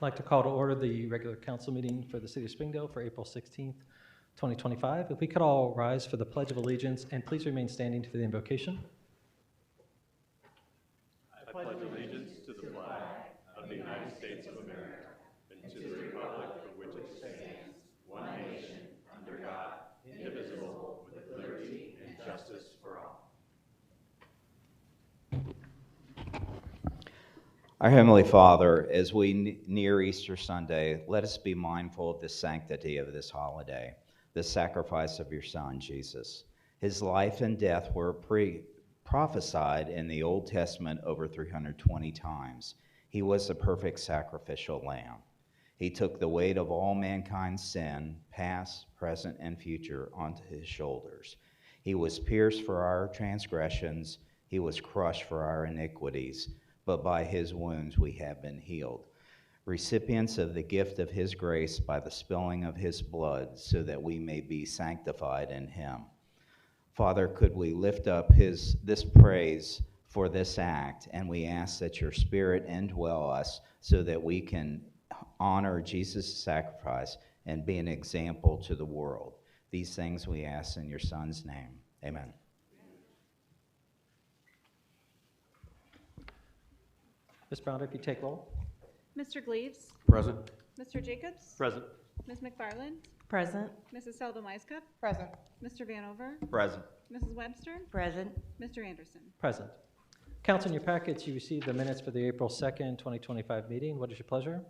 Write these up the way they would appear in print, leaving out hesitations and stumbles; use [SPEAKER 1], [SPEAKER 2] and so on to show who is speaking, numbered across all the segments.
[SPEAKER 1] I'd like to call to order the regular council meeting for the City of Springdale for April 16th, 2025. If we could all rise for the Pledge of Allegiance and please remain standing for the invocation.
[SPEAKER 2] I pledge allegiance to the flag of the United States of America and to the republic for which it stands, one nation, under God, indivisible, with liberty and justice for all.
[SPEAKER 3] Our Heavenly Father, as we near Easter Sunday, let us be mindful of the sanctity of this holiday, the sacrifice of your Son, Jesus. His life and death were prophesied in the Old Testament over 320 times. He was the perfect sacrificial lamb. He took the weight of all mankind's sin, past, present, and future, onto his shoulders. He was pierced for our transgressions. He was crushed for our iniquities. But by his wounds we have been healed. Recipients of the gift of his grace by the spilling of his blood, so that we may be sanctified in him. Father, could we lift up this praise for this act, and we ask that your Spirit indwell us so that we can honor Jesus' sacrifice and be an example to the world. These things we ask in your Son's name. Amen.
[SPEAKER 1] Ms. Brown, if you take roll.
[SPEAKER 4] Mr. Gleaves?
[SPEAKER 2] Present.
[SPEAKER 4] Mr. Jacobs?
[SPEAKER 2] Present.
[SPEAKER 4] Ms. McFarland?
[SPEAKER 5] Present.
[SPEAKER 4] Mrs. Seldom-Weiskopf?
[SPEAKER 5] Present.
[SPEAKER 4] Mr. Vanover?
[SPEAKER 3] Present.
[SPEAKER 4] Mrs. Webster?
[SPEAKER 5] Present.
[SPEAKER 4] Mr. Anderson?
[SPEAKER 1] Present. Council, in your packets, you received the minutes for the April 2nd, 2025 meeting. What is your pleasure?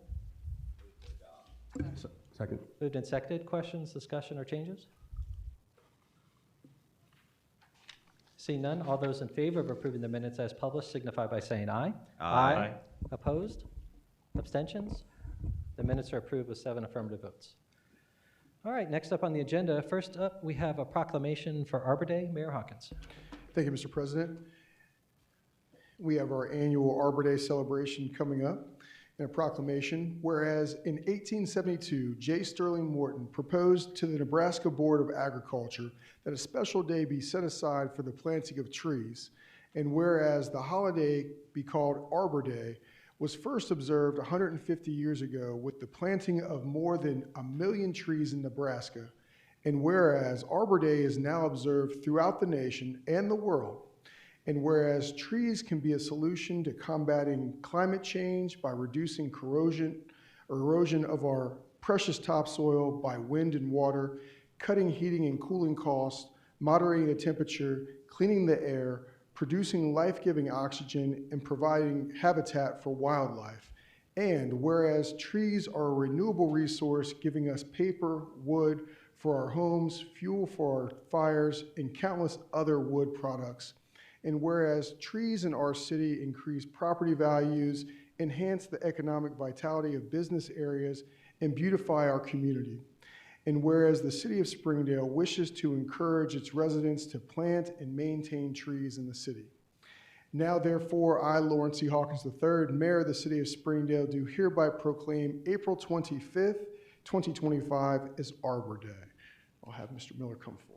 [SPEAKER 2] Second.
[SPEAKER 1] Moved and seconded. Questions, discussion, or changes? Seeing none, all those in favor of approving the minutes as published signify by saying aye.
[SPEAKER 3] Aye.
[SPEAKER 1] Opposed? Abstentions? The minutes are approved with 7 affirmative votes. All right, next up on the agenda, first up, we have a proclamation for Arbor Day. Mayor Hawkins.
[SPEAKER 6] Thank you, Mr. President. We have our annual Arbor Day celebration coming up. In a proclamation, whereas in 1872, J. Sterling Morton proposed to the Nebraska Board of Agriculture that a special day be set aside for the planting of trees, and whereas the holiday be called Arbor Day was first observed 150 years ago with the planting of more than 1 million trees in Nebraska, and whereas Arbor Day is now observed throughout the nation and the world, and whereas trees can be a solution to combating climate change by reducing erosion of our precious topsoil by wind and water, cutting heating and cooling costs, moderating the temperature, cleaning the air, producing life-giving oxygen, and providing habitat for wildlife. And whereas trees are a renewable resource giving us paper, wood for our homes, fuel for our fires, and countless other wood products. And whereas trees in our city increase property values, enhance the economic vitality of business areas, and beautify our community. And whereas the city of Springdale wishes to encourage its residents to plant and maintain trees in the city. Now, therefore, I, Lawrence C. Hawkins III, Mayor of the city of Springdale, do hereby proclaim April 25th, 2025 as Arbor Day. I'll have Mr. Miller come forward.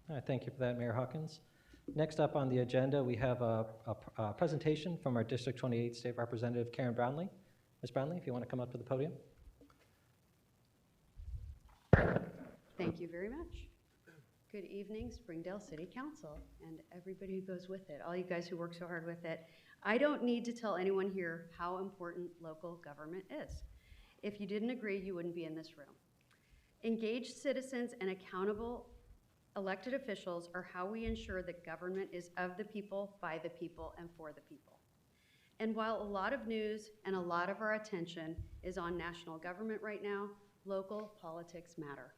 [SPEAKER 1] All right, thank you for that, Mayor Hawkins. Next up on the agenda, we have a presentation from our District 28 State Representative, Karen Brownlee. Ms. Brownlee, if you want to come up to the podium.
[SPEAKER 5] Thank you very much. Good evening, Springdale City Council, and everybody who goes with it, all you guys who work so hard with it. I don't need to tell anyone here how important local government is. If you didn't agree, you wouldn't be in this room. Engaged citizens and accountable elected officials are how we ensure that government is of the people, by the people, and for the people. And while a lot of news and a lot of our attention is on national government right now, local politics matter.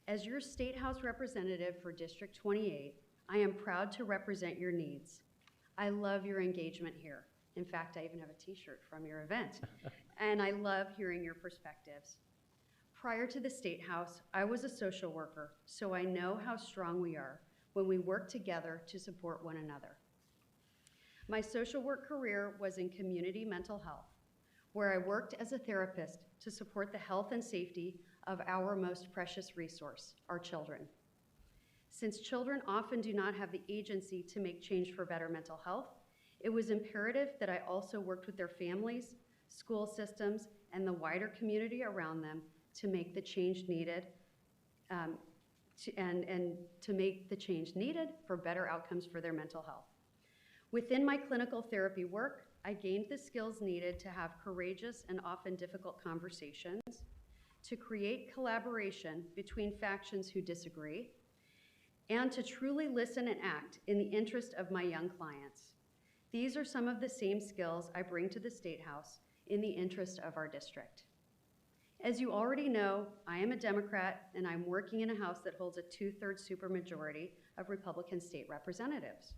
[SPEAKER 5] As your State House representative for District 28, I am proud to represent your needs. I love your engagement here. In fact, I even have a t-shirt from your event. And I love hearing your perspectives. Prior to the State House, I was a social worker, so I know how strong we are when we work together to support one another. My social work career was in community mental health, where I worked as a therapist to support the health and safety of our most precious resource, our children. Since children often do not have the agency to make change for better mental health, it was imperative that I also worked with their families, school systems, and the wider community around them to make the change needed, to make the change needed for better outcomes for their mental health. Within my clinical therapy work, I gained the skills needed to have courageous and often difficult conversations, to create collaboration between factions who disagree, and to truly listen and act in the interest of my young clients. These are some of the same skills I bring to the State House in the interest of our district. As you already know, I am a Democrat, and I'm working in a House that holds a 2/3 supermajority of Republican state representatives.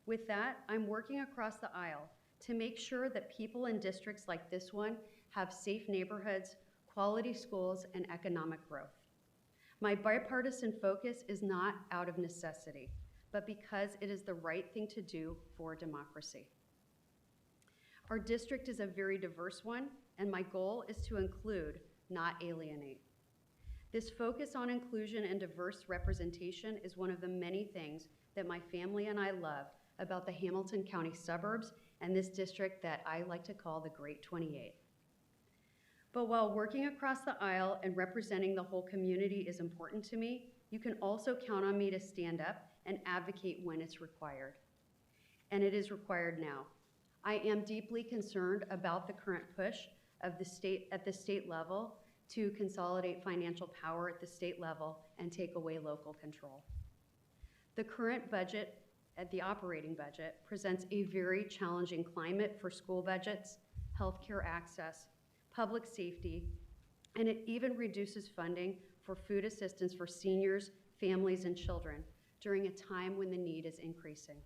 [SPEAKER 5] With that, I'm working across the aisle to make sure that people in districts like this one have safe neighborhoods, quality schools, and economic growth. My bipartisan focus is not out of necessity, but because it is the right thing to do for democracy. Our district is a very diverse one, and my goal is to include, not alienate. This focus on inclusion and diverse representation is one of the many things that my family and I love about the Hamilton County suburbs and this district that I like to call the Great 28. But while working across the aisle and representing the whole community is important to me, you can also count on me to stand up and advocate when it's required. And it is required now. I am deeply concerned about the current push of the state at the state level to consolidate financial power at the state level and take away local control. The current budget, at the operating budget, presents a very challenging climate for school budgets, healthcare access, public safety, and it even reduces funding for food assistance for seniors, families, and children during a time when the need is increasing.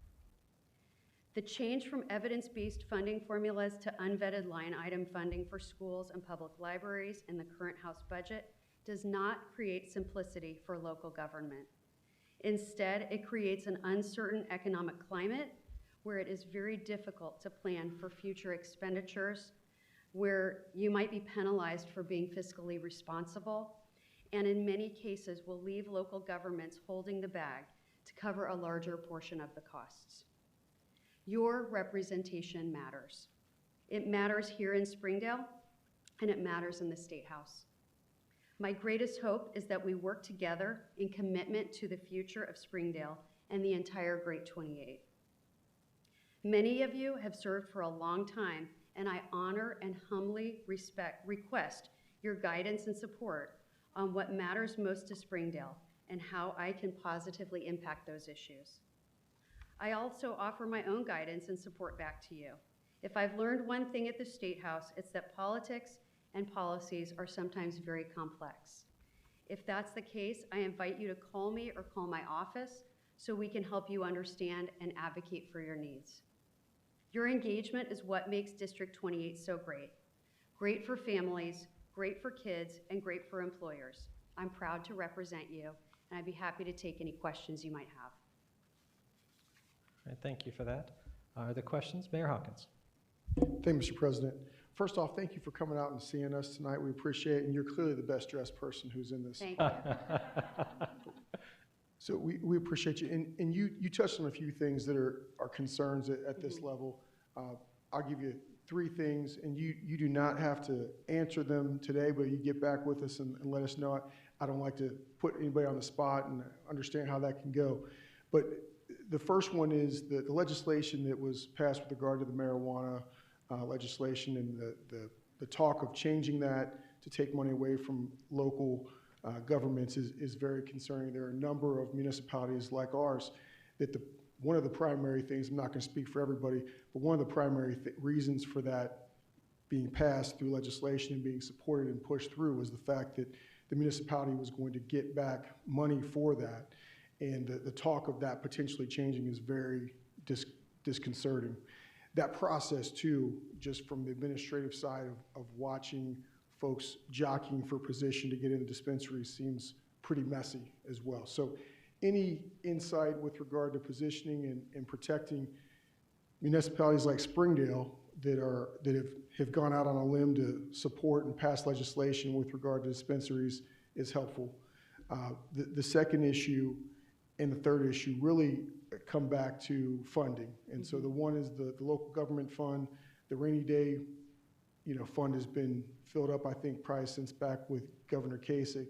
[SPEAKER 5] The change from evidence-based funding formulas to unvetted line item funding for schools and public libraries in the current House budget does not create simplicity for local government. Instead, it creates an uncertain economic climate where it is very difficult to plan for future expenditures, where you might be penalized for being fiscally responsible, and in many cases will leave local governments holding the bag to cover a larger portion of the costs. Your representation matters. It matters here in Springdale, and it matters in the State House. My greatest hope is that we work together in commitment to the future of Springdale and the entire Great 28. Many of you have served for a long time, and I honor and humbly request your guidance and support on what matters most to Springdale and how I can positively impact those issues. I also offer my own guidance and support back to you. If I've learned one thing at the State House, it's that politics and policies are sometimes very complex. If that's the case, I invite you to call me or call my office so we can help you understand and advocate for your needs. Your engagement is what makes District 28 so great. Great for families, great for kids, and great for employers. I'm proud to represent you, and I'd be happy to take any questions you might have.
[SPEAKER 1] All right, thank you for that. Are there questions? Mayor Hawkins.
[SPEAKER 6] Thank you, Mr. President. First off, thank you for coming out and seeing us tonight. We appreciate it, and you're clearly the best dressed person who's in this.
[SPEAKER 5] Thank you.
[SPEAKER 6] So we appreciate you. And you touched on a few things that are concerns at this level. I'll give you 3 things, and you do not have to answer them today, but you get back with us and let us know. I don't like to put anybody on the spot and understand how that can go. But the first one is the legislation that was passed with regard to the marijuana legislation and the talk of changing that to take money away from local governments is very concerning. There are a number of municipalities like ours that one of the primary things, I'm not going to speak for everybody, but one of the primary reasons for that being passed through legislation and being supported and pushed through was the fact that the municipality was going to get back money for that. And the talk of that potentially changing is very disconcerting. That process too, just from the administrative side of watching folks jockeying for position to get into dispensaries seems pretty messy as well. So any insight with regard to positioning and protecting municipalities like Springdale that have gone out on a limb to support and pass legislation with regard to dispensaries is helpful. The second issue and the third issue really come back to funding. And so the one is the local government fund. The rainy day, fund has been filled up, I think, probably since back with Governor Kasich,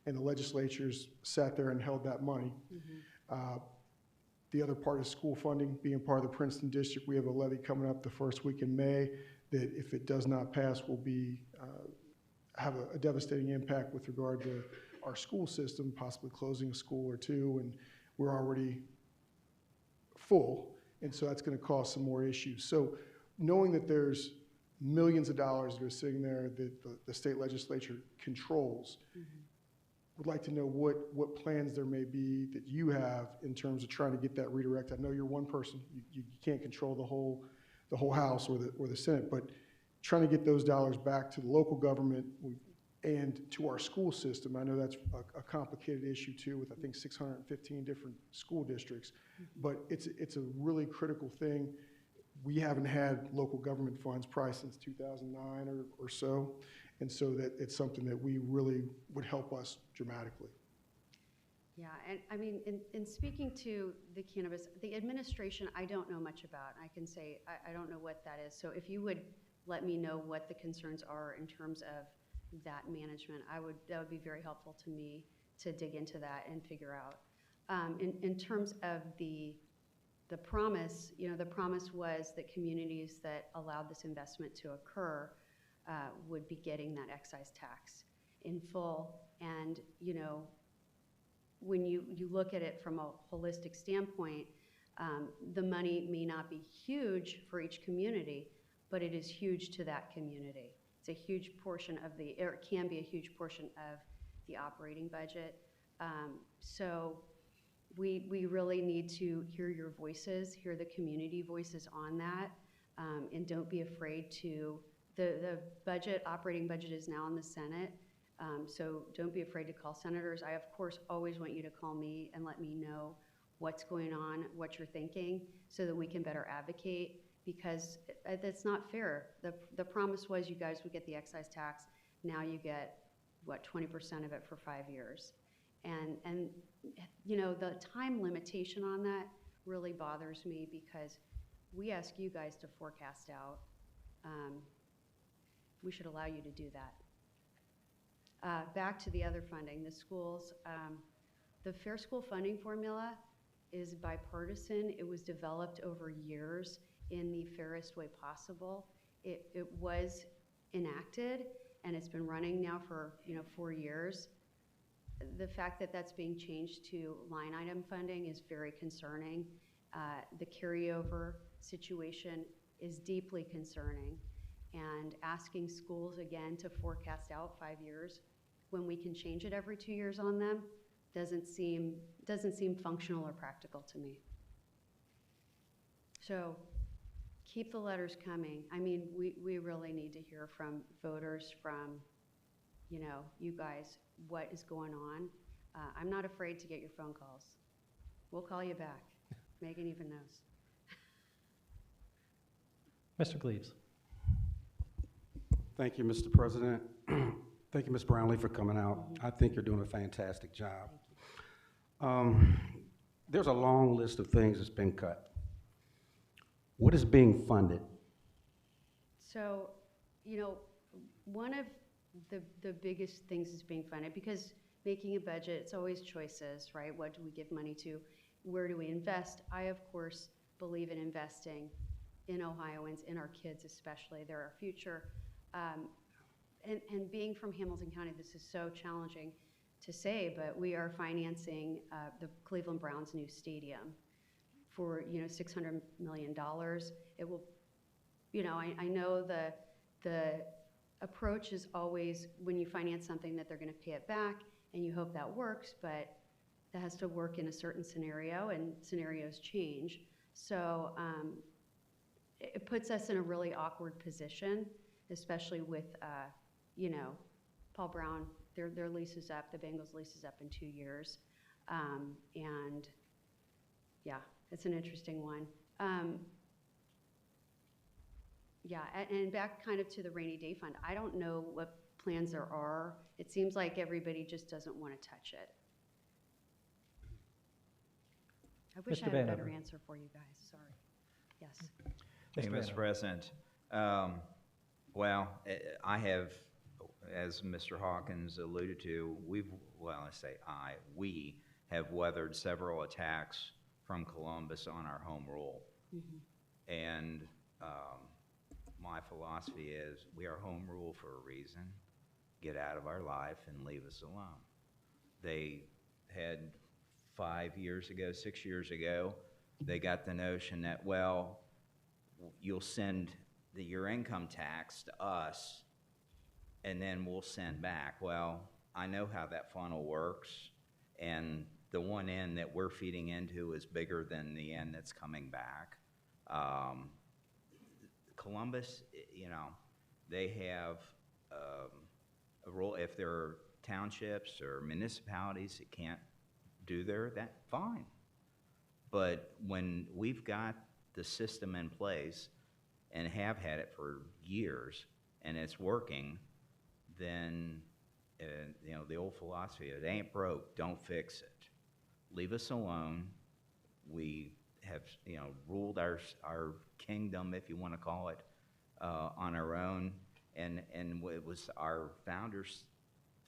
[SPEAKER 6] and the legislatures sat there and held that money. The other part is school funding. Being part of the Princeton District, we have a levy coming up the first week in May that, if it does not pass, will have a devastating impact with regard to our school system, possibly closing a school or two, and we're already full, and so that's going to cause some more issues. So knowing that there's millions of dollars that are sitting there that the state legislature controls, would like to know what plans there may be that you have in terms of trying to get that redirect. I know you're one person, you can't control the whole House or the Senate, but trying to get those dollars back to the local government and to our school system. I know that's a complicated issue too, with I think 615 different school districts, but it's a really critical thing. We haven't had local government funds probably since 2009 or so, and so that it's something that we really would help us dramatically.
[SPEAKER 5] Yeah, and I mean, in speaking to the cannabis, the administration, I don't know much about. I can say I don't know what that is. So if you would let me know what the concerns are in terms of that management, that would be very helpful to me to dig into that and figure out. In terms of the promise, the promise was that communities that allowed this investment to occur would be getting that excise tax in full. And when you look at it from a holistic standpoint, the money may not be huge for each community, but it is huge to that community. It's a huge portion of or it can be a huge portion of the operating budget. So we really need to hear your voices, hear the community voices on that, and don't be afraid to, the operating budget is now in the Senate, so don't be afraid to call senators. I, of course, always want you to call me and let me know what's going on, what you're thinking, so that we can better advocate, because that's not fair. The promise was you guys would get the excise tax. Now you get, 20% of it for 5 years. And the time limitation on that really bothers me, because we ask you guys to forecast out. We should allow you to do that. Back to the other funding, the schools. The Fair School Funding Formula is bipartisan. It was developed over years in the fairest way possible. It was enacted, and it's been running now for 4 years. The fact that that's being changed to line item funding is very concerning. The carryover situation is deeply concerning, and asking schools again to forecast out 5 years when we can change it every 2 years on them doesn't seem functional or practical to me. So keep the letters coming. I mean, we really need to hear from voters, from you guys, what is going on. I'm not afraid to get your phone calls. We'll call you back. Megan even knows.
[SPEAKER 1] Mr. Gleaves.
[SPEAKER 7] Thank you, Mr. President. Thank you, Ms. Brownlee, for coming out. I think you're doing a fantastic job. There's a long list of things that's been cut. What is being funded?
[SPEAKER 5] So, one of the biggest things is being funded, because making a budget, it's always choices, right? What do we give money to? Where do we invest? I, of course, believe in investing in Ohioans, in our kids especially. They're our future. And being from Hamilton County, this is so challenging to say, but we are financing the Cleveland Browns' new stadium for, $600 million. It will, I know the approach is always when you finance something that they're going to pay it back, and you hope that works, but that has to work in a certain scenario, and scenarios change. So it puts us in a really awkward position, especially with, Paul Brown, their lease is up, the Bengals lease is up in 2 years. And yeah, it's an interesting one. Yeah, and back kind of to the rainy day fund, I don't know what plans there are. It seems like everybody just doesn't want to touch it. I wish I
[SPEAKER 1] Mr.
[SPEAKER 5] had a better
[SPEAKER 1] Vanover.
[SPEAKER 5] answer for you guys, sorry. Yes.
[SPEAKER 3] Thank you,
[SPEAKER 1] Mr.
[SPEAKER 3] Mr.
[SPEAKER 1] Vanover.
[SPEAKER 3] President. Well, I have, as Mr. Hawkins alluded to, we have weathered several attacks from Columbus on our home rule.
[SPEAKER 5] Mhm.
[SPEAKER 3] And my philosophy is we are home rule for a reason. Get out of our life and leave us alone. They had 5 years ago, 6 years ago, they got the notion that, well, you'll send your income tax to us and then we'll send back. Well, I know how that funnel works, and the one end that we're feeding into is bigger than the end that's coming back. Columbus, they have a role. If there are townships or municipalities that can't do that, fine. But when we've got the system in place and have had it for years and it's working, then the old philosophy, it ain't broke, don't fix it. Leave us alone. We have ruled our kingdom, if you want to call it, on our own, and it was our founders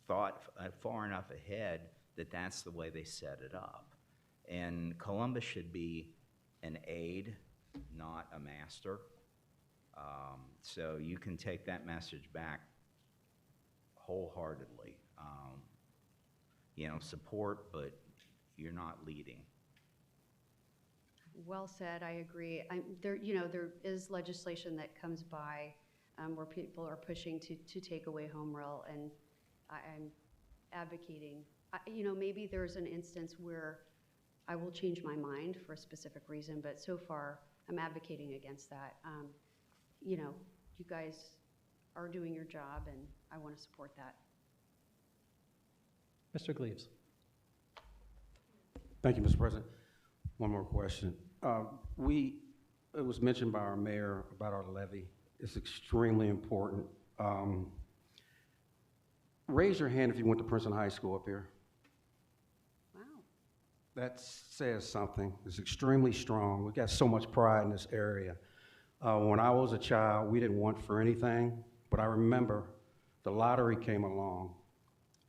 [SPEAKER 3] thought far enough ahead that that's the way they set it up. And Columbus should be an aid, not a master. So you can take that message back wholeheartedly. Support, but you're not leading.
[SPEAKER 5] Well said, I agree. There is legislation that comes by where people are pushing to take away home rule, and I'm advocating. Maybe there's an instance where I will change my mind for a specific reason, but so far I'm advocating against that. You guys are doing your job, and I want to support that.
[SPEAKER 1] Mr. Gleaves.
[SPEAKER 7] Thank you, Mr. President. One more question. It was mentioned by our mayor about our levy. It's extremely important. Raise your hand if you went to Princeton High School up here.
[SPEAKER 5] Wow.
[SPEAKER 7] That says something. It's extremely strong. We've got so much pride in this area. When I was a child, we didn't want for anything, but I remember the lottery came along,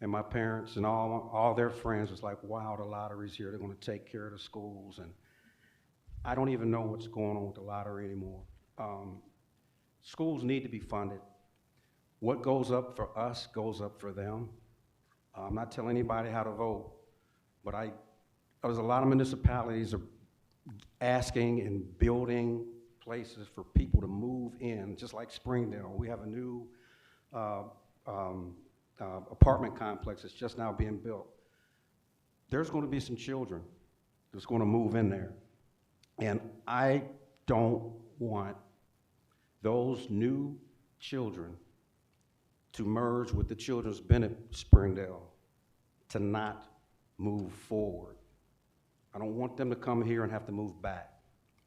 [SPEAKER 7] and my parents and all their friends was like, wow, the lottery's here. They're going to take care of the schools. And I don't even know what's going on with the lottery anymore. Schools need to be funded. What goes up for us goes up for them. I'm not telling anybody how to vote, but there's a lot of municipalities are asking and building places for people to move in, just like Springdale. We have a new apartment complex that's just now being built. There's going to be some children that's going to move in there. And I don't want those new children to merge with the children's been at Springdale to not move forward. I don't want them to come here and have to move back.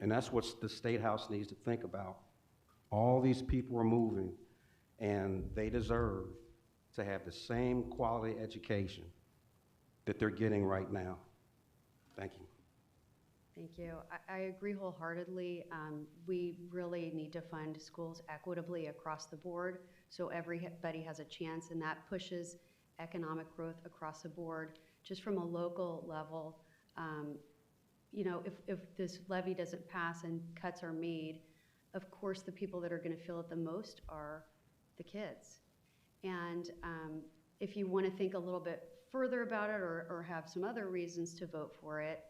[SPEAKER 7] And that's what the State House needs to think about. All these people are moving, and they deserve to have the same quality education that they're getting right now. Thank you.
[SPEAKER 5] Thank you. I agree wholeheartedly. We really need to fund schools equitably across the board so everybody has a chance, and that pushes economic growth across the board. Just from a local level, if this levy doesn't pass and cuts are made, of course the people that are going to feel it the most are the kids. And if you want to think a little bit further about it or have some other reasons to vote for it,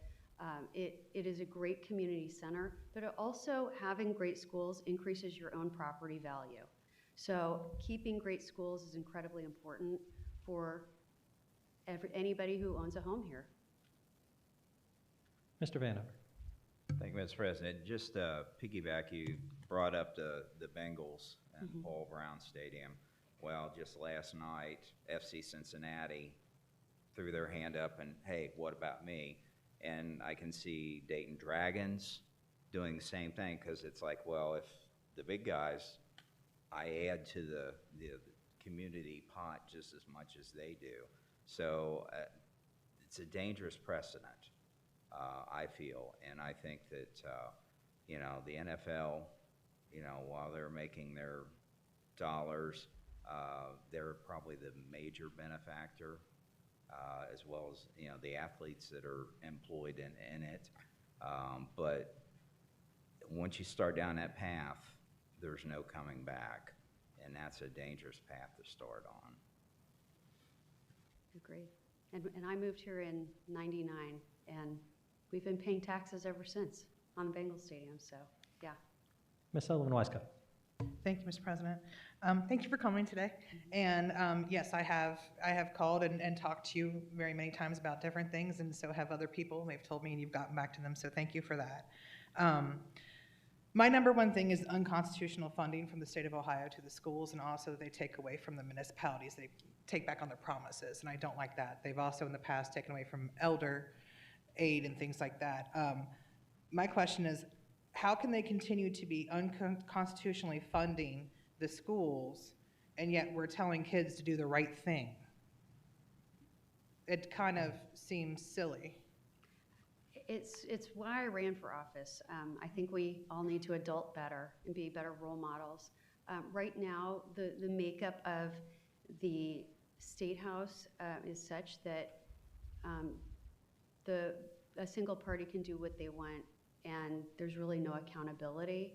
[SPEAKER 5] It is a great community center, but it also having great schools increases your own property value. So keeping great schools is incredibly important for anybody who owns a home here.
[SPEAKER 1] Mr. Vanover.
[SPEAKER 3] Thank you, Mr. President. Just piggyback, you brought up the Bengals and Paul Brown Stadium. Well, just last night, FC Cincinnati threw their hand up and, hey, what about me? And I can see Dayton Dragons doing the same thing, because it's like, well, if the big guys, I add to the community pot just as much as they do. So it's a dangerous precedent, I feel. And I think that, you know, the NFL, you know, while they're making their dollars, they're probably the major benefactor, as well as, you know, the athletes that are employed in it. But once you start down that path, there's no coming back, and that's a dangerous path to start on.
[SPEAKER 5] Agree. And I moved here in '99, and we've been paying taxes ever since on the Bengals Stadium, so yeah.
[SPEAKER 1] Ms. Sullivan-Wisecup.
[SPEAKER 8] Thank you, Mr. President. Thank you for coming today. And yes, I have called and talked to you very many times about different things, and so have other people. They've told me, and you've gotten back to them, so thank you for that. My number one thing is unconstitutional funding from the state of Ohio to the schools, and also they take away from the municipalities. They take back on their promises, and I don't like that. They've also in the past taken away from elder aid and things like that. My question is, how can they continue to be unconstitutionally funding the schools, and yet we're telling kids to do the right thing? It kind of seems silly.
[SPEAKER 5] It's why I ran for office. I think we all need to adult better and be better role models. Right now, the makeup of the State House is such that a single party can do what they want, and there's really no accountability.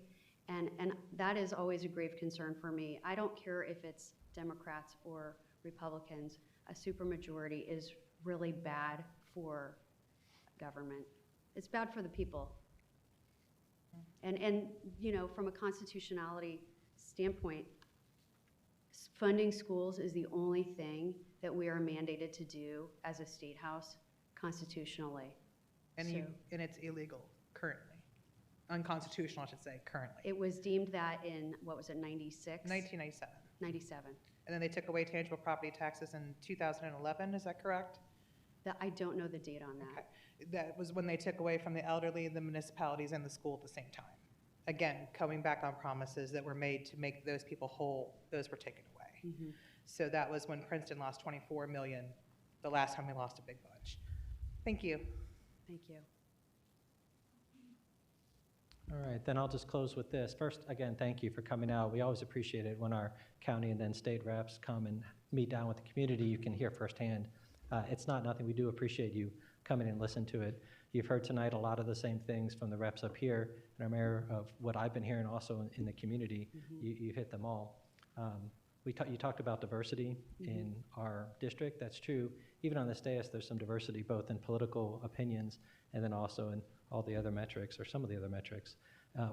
[SPEAKER 5] And that is always a grave concern for me. I don't care if it's Democrats or Republicans. A supermajority is really bad for government. It's bad for the people. And you know, from a constitutionality standpoint, funding schools is the only thing that we are mandated to do as a state house constitutionally.
[SPEAKER 8] And, and it's illegal currently. Unconstitutional, I should say, currently.
[SPEAKER 5] It was deemed that in, what was it, 96?
[SPEAKER 8] 1997.
[SPEAKER 5] 97.
[SPEAKER 8] And then they took away tangible property taxes in 2011, is that correct?
[SPEAKER 5] I don't know the date on that.
[SPEAKER 8] Okay. That was when they took away from the elderly, the municipalities, and the school at the same time. Again, coming back on promises that were made to make those people whole, those were taken away.
[SPEAKER 5] Mm-hmm.
[SPEAKER 8] So that was when Princeton lost $24 million, the last time we lost a big bunch. Thank you.
[SPEAKER 5] Thank you.
[SPEAKER 1] All right, then I'll just close with this. First, again, thank you for coming out. We always appreciate it when our county and then state reps come and meet down with the community. You can hear firsthand. It's not nothing. We do appreciate you coming and listen to it. You've heard tonight a lot of the same things from the reps up here and our mayor of what I've been hearing also in the community. Mm-hmm. You hit them all. You talked about diversity in our district. That's true. Even on this dais, there's some diversity both in political opinions and then also in all the other metrics or some of the other metrics.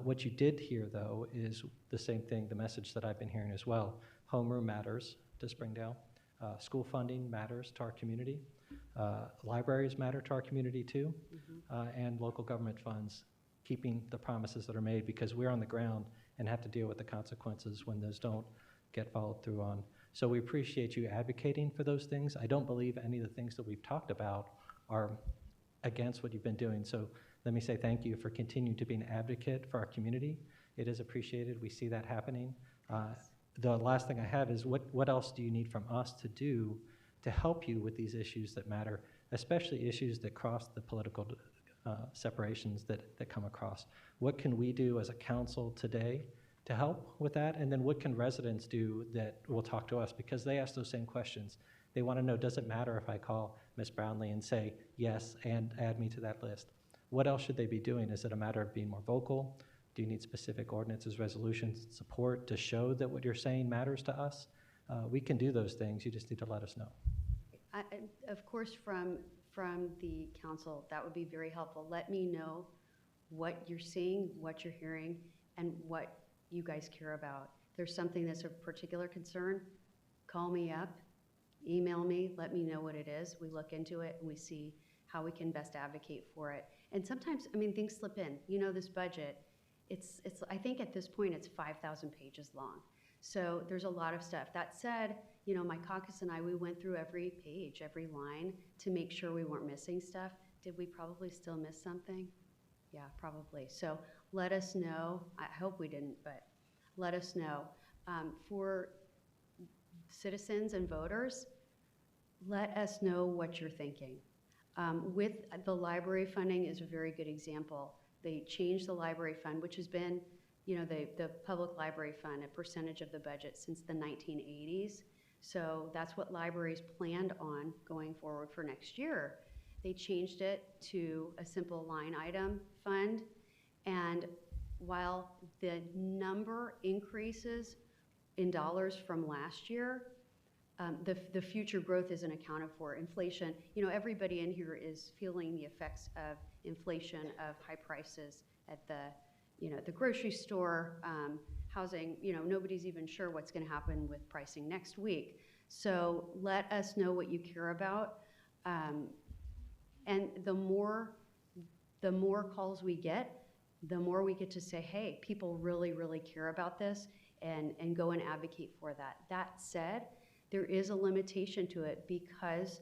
[SPEAKER 1] What you did hear, though, is the same thing, the message that I've been hearing as well. Homeroom matters to Springdale. School funding matters to our community. Libraries matter to our community, too. And local government funds, keeping the promises that are made, because we're on the ground and have to deal with the consequences when those don't get followed through on. So we appreciate you advocating for those things. I don't believe any of the things that we've talked about are against what you've been doing. So let me say thank you for continuing to be an advocate for our community. It is appreciated. We see that happening. The last thing I have is what else do you need from us to do to help you with these issues that matter, especially issues that cross the political separations that come across? What can we do as a council today to help with that? And then what can residents do that will talk to us? Because they ask those same questions. They want to know, does it matter if I call Ms. Brownlee and say yes and add me to that list? What else should they be doing? Is it a matter of being more vocal? Do you need specific ordinances, resolutions, support to show that what you're saying matters to us? We can do those things. You just need to let us know.
[SPEAKER 5] Of course, from from the council. That would be very helpful. Let me know what you're seeing, what you're hearing, and what you guys care about. If there's something that's of particular concern, call me up, email me, let me know what it is. We look into it and we see how we can best advocate for it. And sometimes, I mean, things slip in. You know, this budget, it's I think at this point it's 5,000 pages long. So there's a lot of stuff. That said, you know, my caucus and I, we went through every page, every line to make sure we weren't missing stuff. Did we probably still miss something? Yeah, probably. So let us know. I hope we didn't, but let us know. For citizens and voters, let us know what you're thinking. With the library funding is a very good example. They changed the library fund, which has been, you know, the public library fund, a percentage of the budget since the 1980s. So that's what libraries planned on going forward for next year. They changed it to a simple line item fund. And while the number increases in dollars from last year, the future growth isn't accounted for. Inflation, you know, everybody in here is feeling the effects of inflation, of high prices at the, you know, the grocery store, housing, you know, nobody's even sure what's going to happen with pricing next week. So let us know what you care about. And the more calls we get, the more we get to say, hey, people really, really care about this, and go and advocate for that. That said, there is a limitation to it because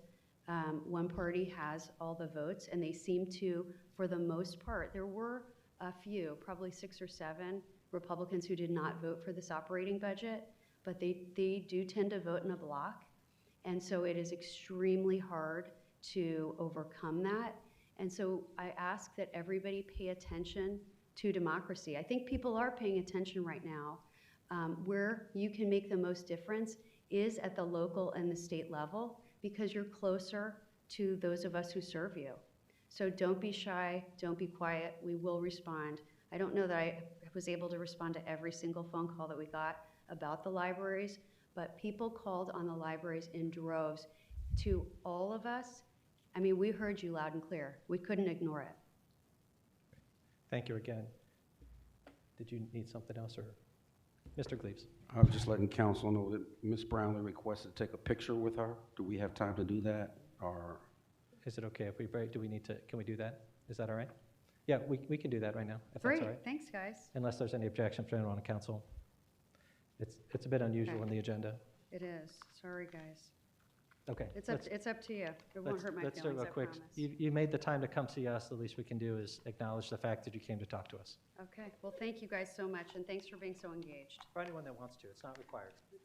[SPEAKER 5] one party has all the votes, and they seem to, for the most part, there were a few, probably 6 or 7 Republicans who did not vote for this operating budget, but they do tend to vote in a block. And so it is extremely hard to overcome that. And so I ask that everybody pay attention to democracy. I think people are paying attention right now. Where you can make the most difference is at the local and the state level, because you're closer to those of us who serve you. So don't be shy, don't be quiet, we will respond. I don't know that I was able to respond to every single phone call that we got about the libraries, but people called on the libraries in droves. To all of us, I mean, we heard you loud and clear. We couldn't ignore it.
[SPEAKER 1] Thank you again. Did you need something else, or Mr. Gleaves?
[SPEAKER 7] I was just letting council know that Ms. Brownlee requested to take a picture with her. Do we have time to do that, or?
[SPEAKER 1] Is it okay if we break? Do we need to? Can we do that? Is that all right? Yeah, we can do that right now, if
[SPEAKER 5] Great,
[SPEAKER 1] that's all right.
[SPEAKER 5] thanks, guys.
[SPEAKER 1] Unless there's any objection from anyone on council. It's a bit unusual
[SPEAKER 5] Okay.
[SPEAKER 1] in the agenda.
[SPEAKER 5] It is. Sorry, guys.
[SPEAKER 1] Okay.
[SPEAKER 5] It's up to you. It won't hurt my
[SPEAKER 1] let's do
[SPEAKER 5] feelings,
[SPEAKER 1] a
[SPEAKER 5] I
[SPEAKER 1] quick.
[SPEAKER 5] promise.
[SPEAKER 1] You made the time to come see us. The least we can do is acknowledge the fact that you came to talk to us.
[SPEAKER 5] Okay, well, thank you guys so much, and thanks for being so engaged.
[SPEAKER 1] For anyone that wants to, it's not required.
[SPEAKER 5] I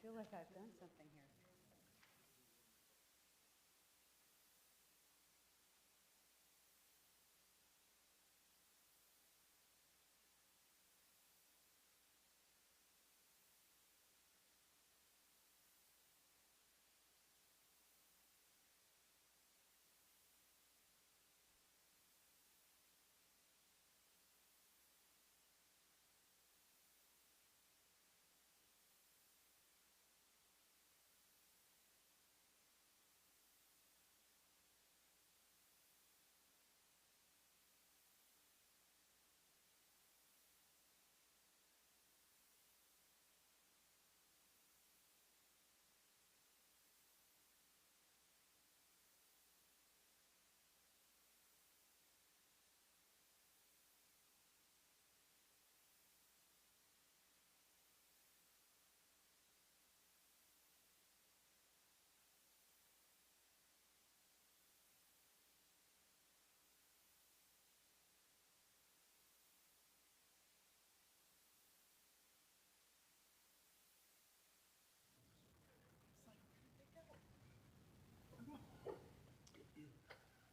[SPEAKER 5] feel like I've done something here.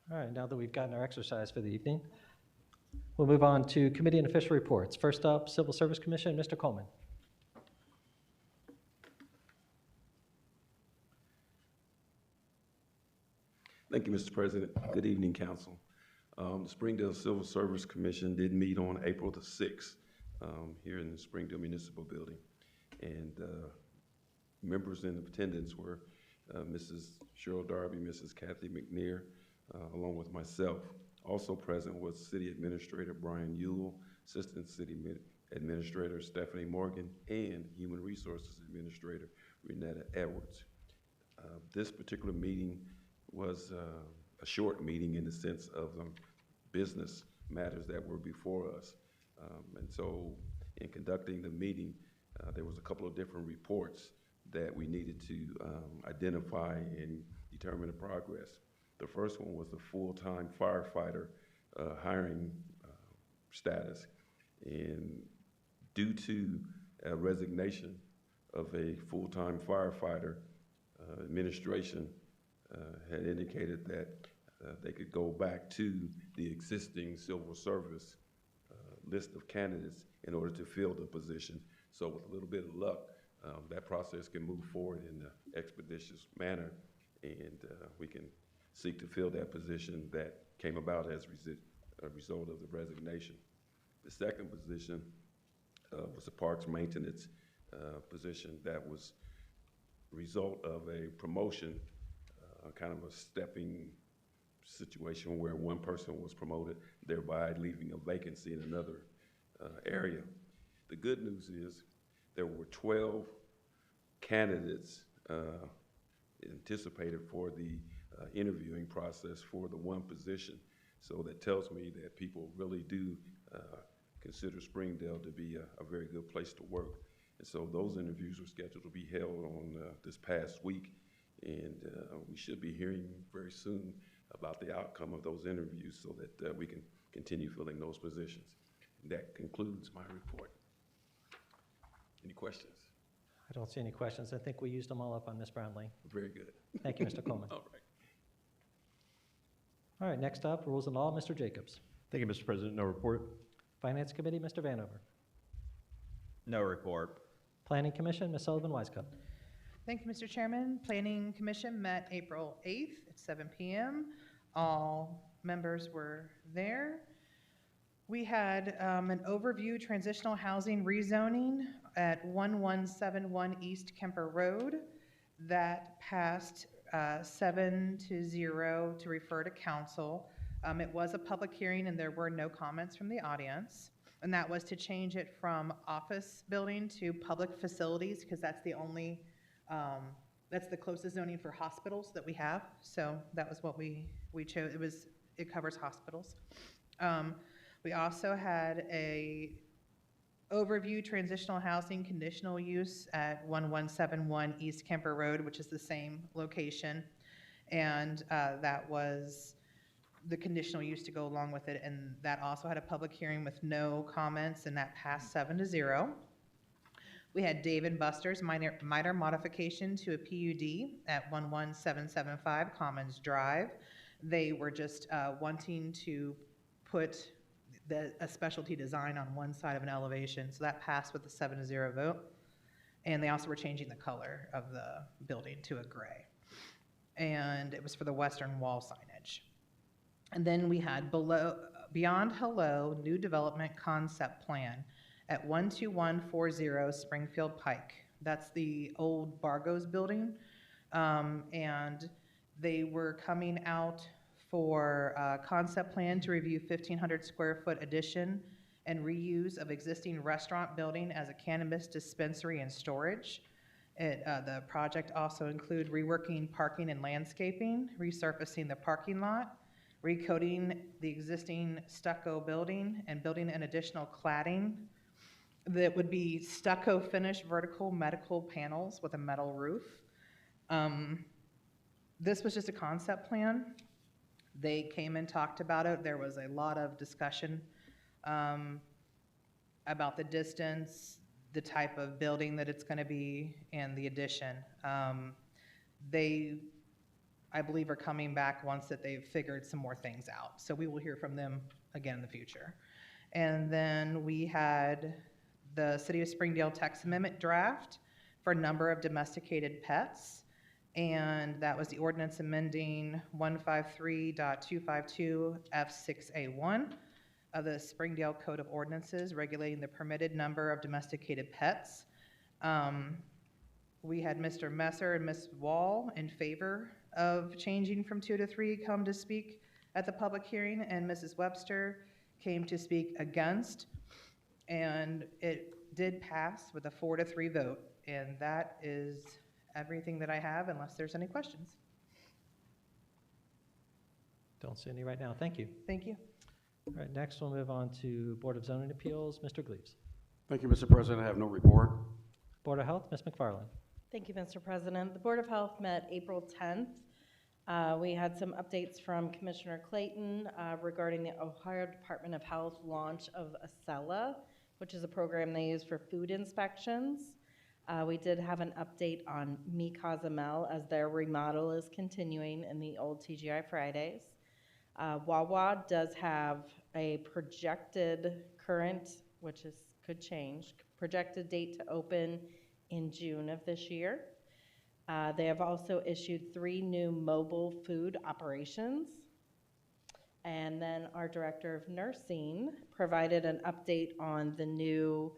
[SPEAKER 1] All right, now that we've gotten our exercise for the evening, we'll move on to committee and official reports. First up, Civil Service Commission, Mr. Coleman.
[SPEAKER 9] Thank you, Mr. President. Good evening, Council. The Springdale Civil Service Commission did meet on April the 6th here in the Springdale Municipal Building. And members in attendance were Mrs. Cheryl Darby, Mrs. Kathy McNair, along with myself. Also present was City Administrator Brian Ewell, Assistant City Administrator Stephanie Morgan, and Human Resources Administrator Renetta Edwards. This particular meeting was a short meeting in the sense of business matters that were before us. And so in conducting the meeting, there was a couple of different reports that we needed to identify and determine the progress. The first one was the full-time firefighter hiring status. And due to a resignation of a full-time firefighter, administration had indicated that they could go back to the existing civil service list of candidates in order to fill the position. So with a little bit of luck, that process can move forward in an expeditious manner, and we can seek to fill that position that came about as a result of the resignation. The second position was a parks maintenance position that was result of a promotion, kind of a stepping situation where one person was promoted, thereby leaving a vacancy in another area. The good news is there were 12 candidates anticipated for the interviewing process for the one position. So that tells me that people really do consider Springdale to be a very good place to work. And so those interviews are scheduled to be held on this past week, and we should be hearing very soon about the outcome of those interviews so that we can continue filling those positions. That concludes my report. Any questions?
[SPEAKER 1] I don't see any questions. I think we used them all up on Ms. Brownlee.
[SPEAKER 9] Very good.
[SPEAKER 1] Thank you, Mr. Coleman.
[SPEAKER 9] All right.
[SPEAKER 1] All right, next up, Rules and Law, Mr. Jacobs.
[SPEAKER 2] Thank you, Mr. President. No report.
[SPEAKER 1] Finance Committee, Mr. Vanover.
[SPEAKER 3] No report.
[SPEAKER 1] Planning Commission, Ms. Sullivan-Wisecup.
[SPEAKER 8] Thank you, Mr. Chairman. Planning Commission met April 8th at 7 p.m. All members were there. We had an overview transitional housing rezoning at 1171 East Kemper Road that passed 7-0 to refer to council. It was a public hearing and there were no comments from the audience. And that was to change it from office building to public facilities, because that's the only, that's the closest zoning for hospitals that we have. So that was what we chose. It covers hospitals. We also had a overview transitional housing conditional use at 1171 East Kemper Road, which is the same location. And that was the conditional use to go along with it, and that also had a public hearing with no comments, and that passed 7-0. We had Dave & Buster's minor modification to a PUD at 11775 Commons Drive. They were just wanting to put a specialty design on one side of an elevation, so that passed with a 7-0 vote. And they also were changing the color of the building to a gray. And it was for the western wall signage. And then we had Beyond Hello New Development Concept Plan at 12140 Springfield Pike. That's the old Bargo's building. And they were coming out for a concept plan to review 1,500 square foot addition and reuse of existing restaurant building as a cannabis dispensary and storage. The project also include reworking parking and landscaping, resurfacing the parking lot, recoating the existing stucco building, and building an additional cladding that would be stucco finished vertical medical panels with a metal roof. This was just a concept plan. They came and talked about it. There was a lot of discussion about the distance, the type of building that it's going to be, and the addition. They, I believe, are coming back once that they've figured some more things out. So we will hear from them again in the future. And then we had the City of Springdale text amendment draft for a number of domesticated pets. And that was the ordinance amending 153.252 F6A1 of the Springdale Code of Ordinances regulating the permitted number of domesticated pets. We had Mr. Messer and Ms. Wall in favor of changing from 2 to 3 come to speak at the public hearing, and Mrs. Webster came to speak against, and it did pass with a 4 to 3 vote, and that is everything that I have unless there's any questions.
[SPEAKER 1] Don't see any right now. Thank you.
[SPEAKER 8] Thank you.
[SPEAKER 1] All right, next we'll move on to Board of Zoning Appeals. Mr. Gleaves.
[SPEAKER 7] Thank you, Mr. President. I have no report.
[SPEAKER 1] Board of Health, Ms. McFarland.
[SPEAKER 10] Thank you, Mr. President. The Board of Health met April 10th. We had some updates from Commissioner Clayton regarding the Ohio Department of Health launch of Acela, which is a program they use for food inspections. We did have an update on Mi Cozumel as their remodel is continuing in the old TGI Fridays. Wawa does have a projected current, which could change, projected date to open in June of this year. They have also issued 3 new mobile food operations. And then our Director of Nursing provided an update on the new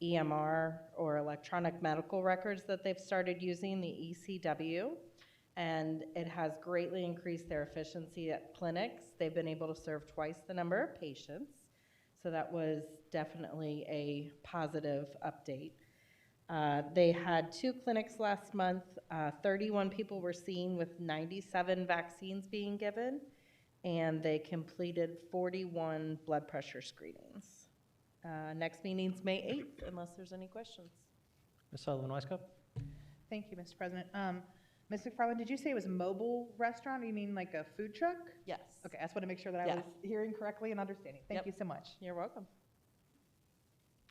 [SPEAKER 10] EMR or electronic medical records that they've started using, the ECW. And it has greatly increased their efficiency at clinics. They've been able to serve twice the number of patients. So that was definitely a positive update. They had 2 clinics last month. 31 people were seen with 97 vaccines being given, and they completed 41 blood pressure screenings. Next meeting's May 8th, unless there's any questions.
[SPEAKER 1] Ms. Sullivan-Weisskopf.
[SPEAKER 8] Thank you, Mr. President. Ms. McFarland, did you say it was a mobile restaurant? You mean like a food truck?
[SPEAKER 10] Yes.
[SPEAKER 8] Okay, I just want to make sure that I
[SPEAKER 10] Yeah.
[SPEAKER 8] was hearing correctly and understanding. Thank
[SPEAKER 10] Yep.
[SPEAKER 8] you so much.
[SPEAKER 10] You're welcome.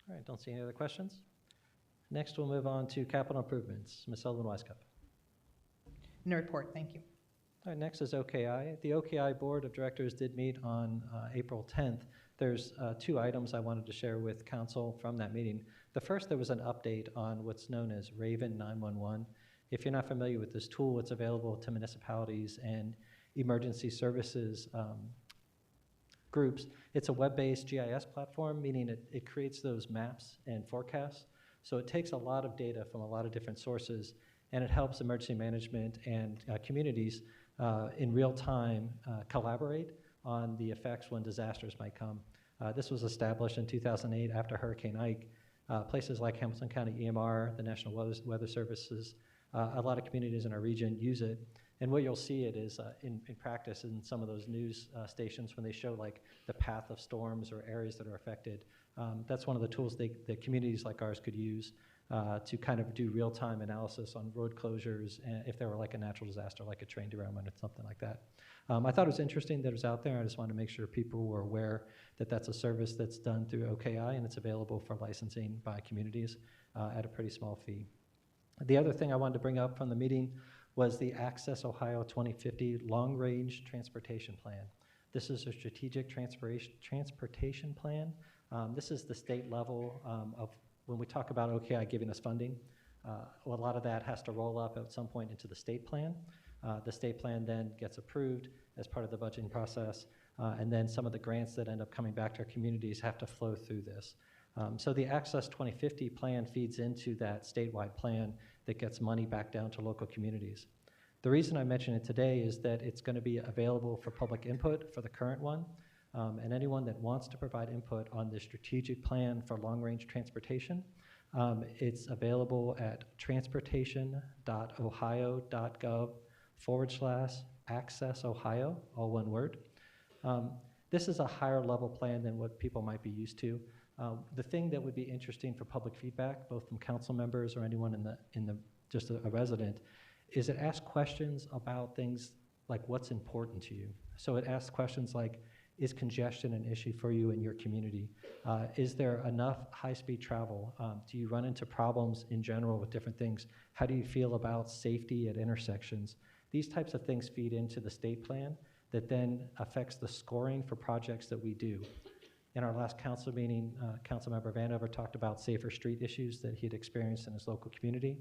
[SPEAKER 1] All right, don't see any other questions. Next, we'll move on to capital improvements. Ms. Sullivan-Weisskopf.
[SPEAKER 8] No report, thank you.
[SPEAKER 1] All right, next is OKI. The OKI Board of Directors did meet on April 10th. There's 2 items I wanted to share with council from that meeting. The first, there was an update on what's known as Raven 911. If you're not familiar with this tool, it's available to municipalities and emergency services groups. It's a web-based GIS platform, meaning it creates those maps and forecasts. So it takes a lot of data from a lot of different sources, and it helps emergency management and communities in real time collaborate on the effects when disasters might come. This was established in 2008 after Hurricane Ike. Places like Hamilton County EMR, the National Weather Services, a lot of communities in our region use it. And what you'll see it is in practice in some of those news stations when they show like the path of storms or areas that are affected. That's one of the tools that communities like ours could use to kind of do real-time analysis on road closures and if there were like a natural disaster, like a train derailment or something like that. I thought it was interesting that it was out there. I just wanted to make sure people were aware that that's a service that's done through OKI and it's available for licensing by communities at a pretty small fee. The other thing I wanted to bring up from the meeting was the Access Ohio 2050 Long Range Transportation Plan. This is a strategic transportation plan. This is the state level of when we talk about OKI giving us funding. A lot of that has to roll up at some point into the state plan. The state plan then gets approved as part of the budgeting process, and then some of the grants that end up coming back to our communities have to flow through this. So the Access 2050 plan feeds into that statewide plan that gets money back down to local communities. The reason I mention it today is that it's going to be available for public input for the current one, and anyone that wants to provide input on the strategic plan for long-range transportation, it's available at transportation.ohio.gov/accessohio, all one word. This is a higher level plan than what people might be used to. The thing that would be interesting for public feedback, both from council members or anyone in the just a resident, is it asks questions about things like what's important to you. So it asks questions like, is congestion an issue for you in your community? Is there enough high-speed travel? Do you run into problems in general with different things? How do you feel about safety at intersections? These types of things feed into the state plan that then affects the scoring for projects that we do. In our last council meeting, Councilmember Vanover talked about safer street issues that he had experienced in his local community.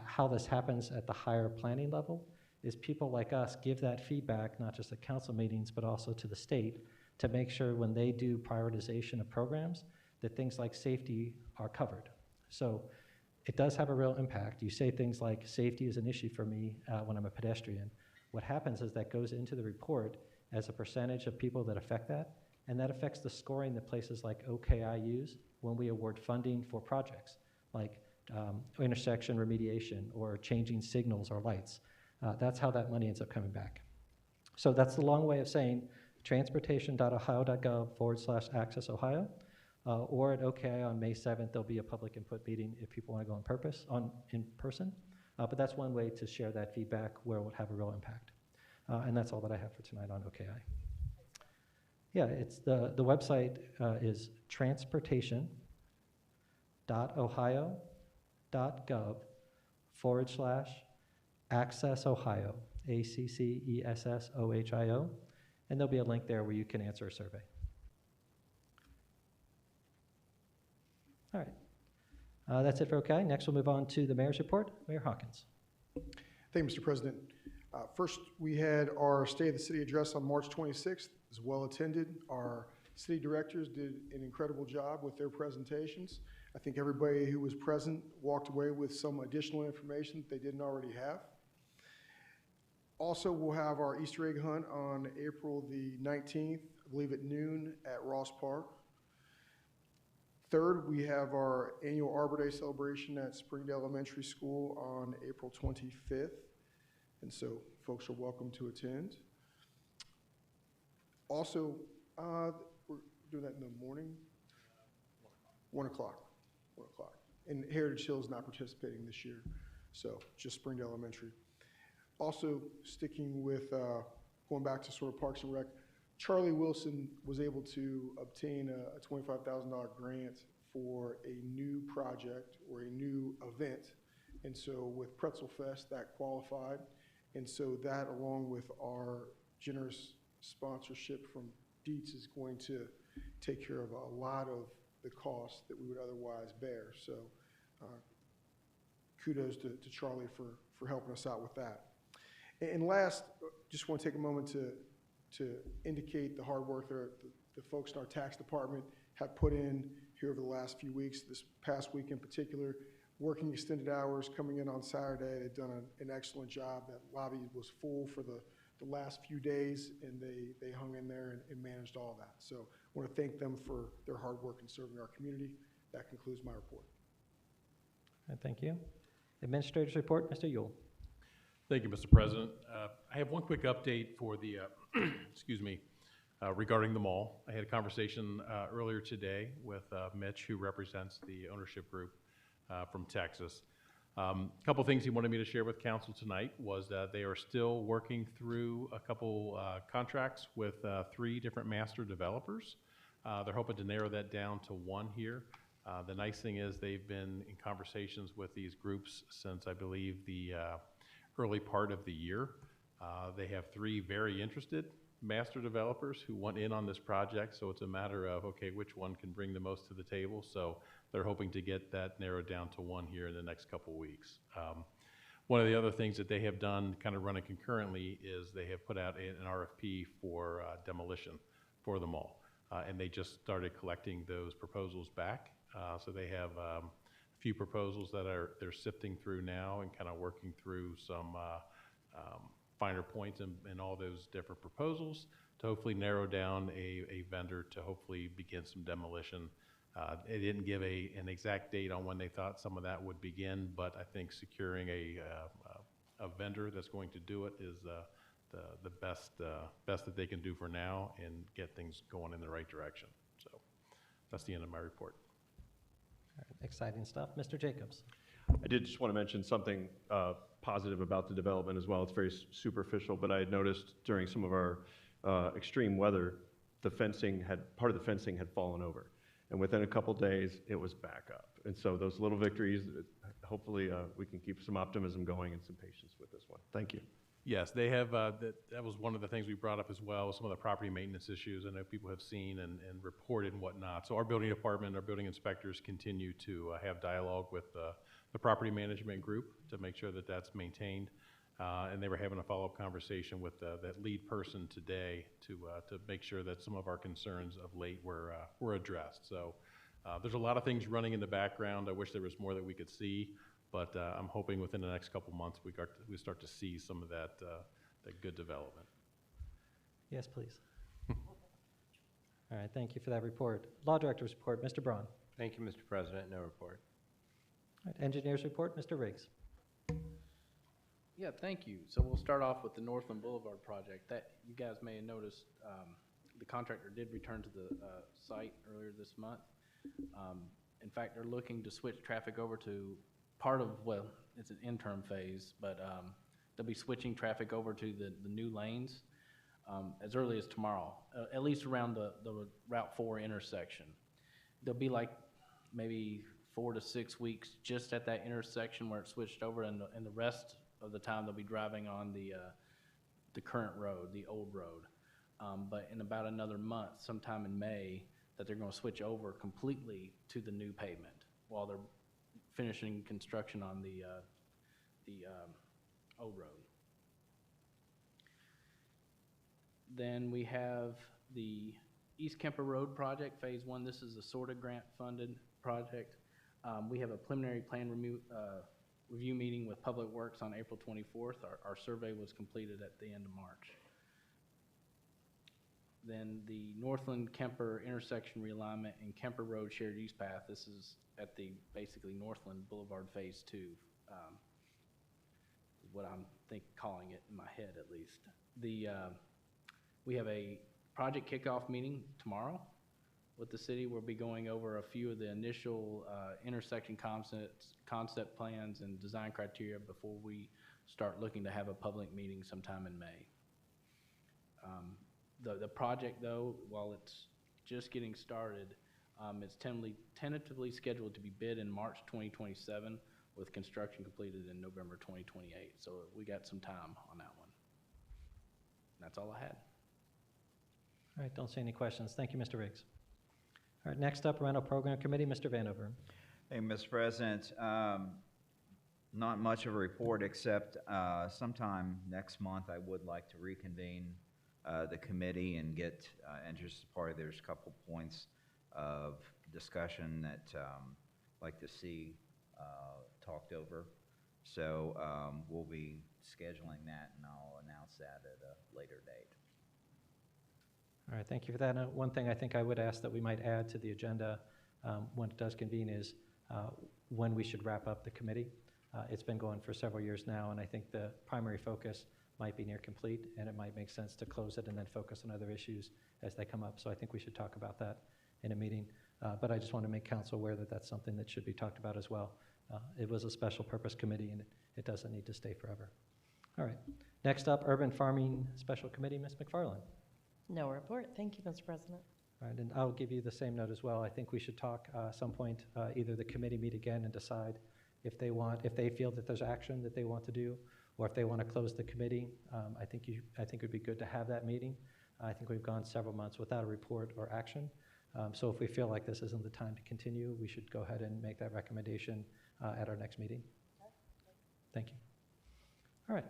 [SPEAKER 1] How this happens at the higher planning level is people like us give that feedback, not just at council meetings, but also to the state to make sure when they do prioritization of programs that things like safety are covered. So it does have a real impact. You say things like, safety is an issue for me when I'm a pedestrian. What happens is that goes into the report as a percentage of people that affect that, and that affects the scoring that places like OKI use when we award funding for projects, like intersection remediation or changing signals or lights. That's how that money ends up coming back. So that's the long way of saying transportation.ohio.gov/accessohio, or at OKI on May 7th, there'll be a public input meeting if people want to go in person. But that's one way to share that feedback where it would have a real impact. And that's all that I have for tonight on OKI. Yeah, it's the website is transportation.ohio.gov/accessohio, ACCESSOHIO, and there'll be a link there where you can answer a survey. All right, that's it for OKI. Next, we'll move on to the mayor's report. Mayor Hawkins.
[SPEAKER 6] Thank you, Mr. President. First, we had our State of the City address on March 26th. It was well attended. Our city directors did an incredible job with their presentations. I think everybody who was present walked away with some additional information that they didn't already have. Also, we'll have our Easter egg hunt on April the 19th, I believe at noon at Ross Park. Third, we have our annual Arbor Day celebration at Springdale Elementary School on April 25th. And so folks are welcome to attend. Also, we're doing that in the morning? 1 o'clock. 1 o'clock. And Heritage Hill is not participating this year, so just Springdale Elementary. Also, sticking with going back to sort of Parks and Rec, Charlie Wilson was able to obtain a $25,000 grant for a new project or a new event. And so with Pretzel Fest, that qualified. And so that, along with our generous sponsorship from Dietz, is going to take care of a lot of the costs that we would otherwise bear. So kudos to Charlie for helping us out with that. And last, just want to take a moment to indicate the hard work that the folks in our tax department have put in here over the last few weeks, this past week in particular, working extended hours, coming in on Saturday. They've done an excellent job. That lobby was full for the last few days, and they hung in there and managed all that. So I want to thank them for their hard work in serving our community. That concludes my report.
[SPEAKER 1] All right, thank you. Administrator's report, Mr. Yule.
[SPEAKER 11] Thank you, Mr. President. I have one quick update for the, excuse me, regarding the mall. I had a conversation earlier today with Mitch, who represents the ownership group from Texas. A couple things he wanted me to share with council tonight was that they are still working through a couple contracts with 3 different master developers. They're hoping to narrow that down to 1 here. The nice thing is they've been in conversations with these groups since, I believe, the early part of the year. They have 3 very interested master developers who want in on this project, so it's a matter of, okay, which one can bring the most to the table. So they're hoping to get that narrowed down to 1 here in the next couple weeks. One of the other things that they have done, kind of running concurrently, is they have put out an RFP for demolition for the mall. And they just started collecting those proposals back. So they have a few proposals that they're sifting through now and kind of working through some finer points in all those different proposals to hopefully narrow down a vendor to hopefully begin some demolition. They didn't give an exact date on when they thought some of that would begin, but I think securing a vendor that's going to do it is the best that they can do for now and get things going in the right direction. So that's the end of my report.
[SPEAKER 1] All right, exciting stuff. Mr. Jacobs.
[SPEAKER 2] I did just want to mention something positive about the development as well. It's very superficial, but I had noticed during some of our extreme weather, part of the fencing had fallen over. And within a couple days, it was back up. And so those little victories, hopefully we can keep some optimism going and some patience with this one. Thank you.
[SPEAKER 11] Yes, they have, that was one of the things we brought up as well, some of the property maintenance issues I know people have seen and reported and whatnot. So our building department, our building inspectors continue to have dialogue with the property management group to make sure that that's maintained. And they were having a follow-up conversation with that lead person today to make sure that some of our concerns of late were addressed. So There's a lot of things running in the background. I wish there was more that we could see, but I'm hoping within the next couple months we start to see some of that good development.
[SPEAKER 1] Yes, please. All right, thank you for that report. Law Director's report, Mr. Braun.
[SPEAKER 12] Thank you, Mr. President. No report.
[SPEAKER 1] All right, Engineers report, Mr. Riggs.
[SPEAKER 13] Yeah, thank you. So we'll start off with the Northland Boulevard project. That you guys may have noticed, the contractor did return to the site earlier this month. In fact, they're looking to switch traffic over to part of, well, it's an interim phase, but they'll be switching traffic over to the new lanes as early as tomorrow, at least around the Route 4 intersection. There'll be like maybe 4 to 6 weeks just at that intersection where it switched over, and the rest of the time they'll be driving on the current road, the old road. But in about another month, sometime in May, that they're going to switch over completely to the new pavement while they're finishing construction on the old road. Then we have the East Kemper Road project, Phase 1. This is a SORTA grant-funded project. We have a preliminary plan review meeting with Public Works on April 24th. Our survey was completed at the end of March. Then the Northland Kemper intersection realignment and Kemper Road shared use path. This is at the basically Northland Boulevard Phase 2. Is what I'm calling it in my head at least. We have a project kickoff meeting tomorrow with the city. We'll be going over a few of the initial intersection concept plans and design criteria before we start looking to have a public meeting sometime in May. The project, though, while it's just getting started, it's tentatively scheduled to be bid in March 2027 with construction completed in November 2028. So we got some time on that one. That's all I had.
[SPEAKER 1] All right, don't see any questions. Thank you, Mr. Riggs. All right, next up, Rental Program Committee, Mr. Vanover.
[SPEAKER 3] Hey, Mr. President, not much of a report except sometime next month I would like to reconvene the committee and get interested party. There's a couple points of discussion that I'd like to see talked over. So we'll be scheduling that, and I'll announce that at a later date.
[SPEAKER 1] All right, thank you for that. One thing I think I would ask that we might add to the agenda when it does convene is when we should wrap up the committee. It's been going for several years now, and I think the primary focus might be near complete, and it might make sense to close it and then focus on other issues as they come up. So I think we should talk about that in a meeting. But I just want to make council aware that that's something that should be talked about as well. It was a special purpose committee, and it doesn't need to stay forever. All right. Next up, Urban Farming Special Committee, Ms. McFarland.
[SPEAKER 10] No report. Thank you, Mr. President.
[SPEAKER 1] All right, and I'll give you the same note as well. I think we should talk some point, either the committee meet again and decide if they feel that there's action that they want to do, or if they want to close the committee. I think it would be good to have that meeting. I think we've gone several months without a report or action. So if we feel like this isn't the time to continue, we should go ahead and make that recommendation at our next meeting. Thank you. All right.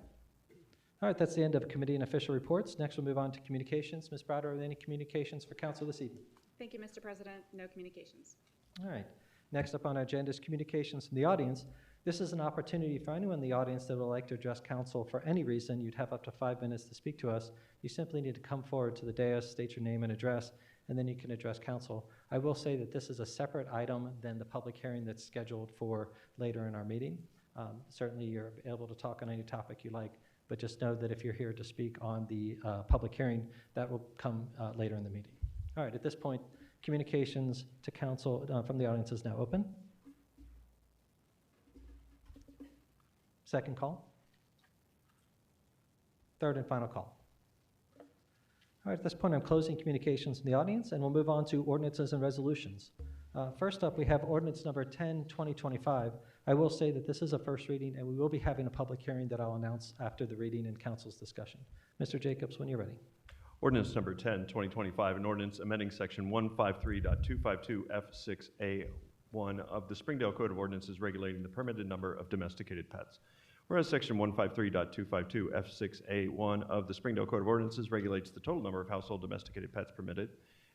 [SPEAKER 1] All right, that's the end of committee and official reports. Next, we'll move on to communications. Ms. Browder, are there any communications for council this evening?
[SPEAKER 4] Thank you, Mr. President. No communications.
[SPEAKER 1] All right. Next up on our agenda is communications from the audience. This is an opportunity for anyone in the audience that would like to address council for any reason. You'd have up to 5 minutes to speak to us. You simply need to come forward to the dais, state your name and address, and then you can address council. I will say that this is a separate item than the public hearing that's scheduled for later in our meeting. Certainly, you're able to talk on any topic you like, but just know that if you're here to speak on the public hearing, that will come later in the meeting. All right, at this point, communications to council from the audience is now open. Second call. Third and final call. All right, at this point, I'm closing communications from the audience, and we'll move on to ordinances and resolutions. First up, we have ordinance number 10, 2025. I will say that this is a first reading, and we will be having a public hearing that I'll announce after the reading and council's discussion. Mr. Jacobs, when you're ready.
[SPEAKER 2] Ordinance number 10, 2025, an ordinance amending section 153.252F6A1 of the Springdale Code of Ordinances regulating the permitted number of domesticated pets. Whereas section 153.252F6A1 of the Springdale Code of Ordinances regulates the total number of household domesticated pets permitted,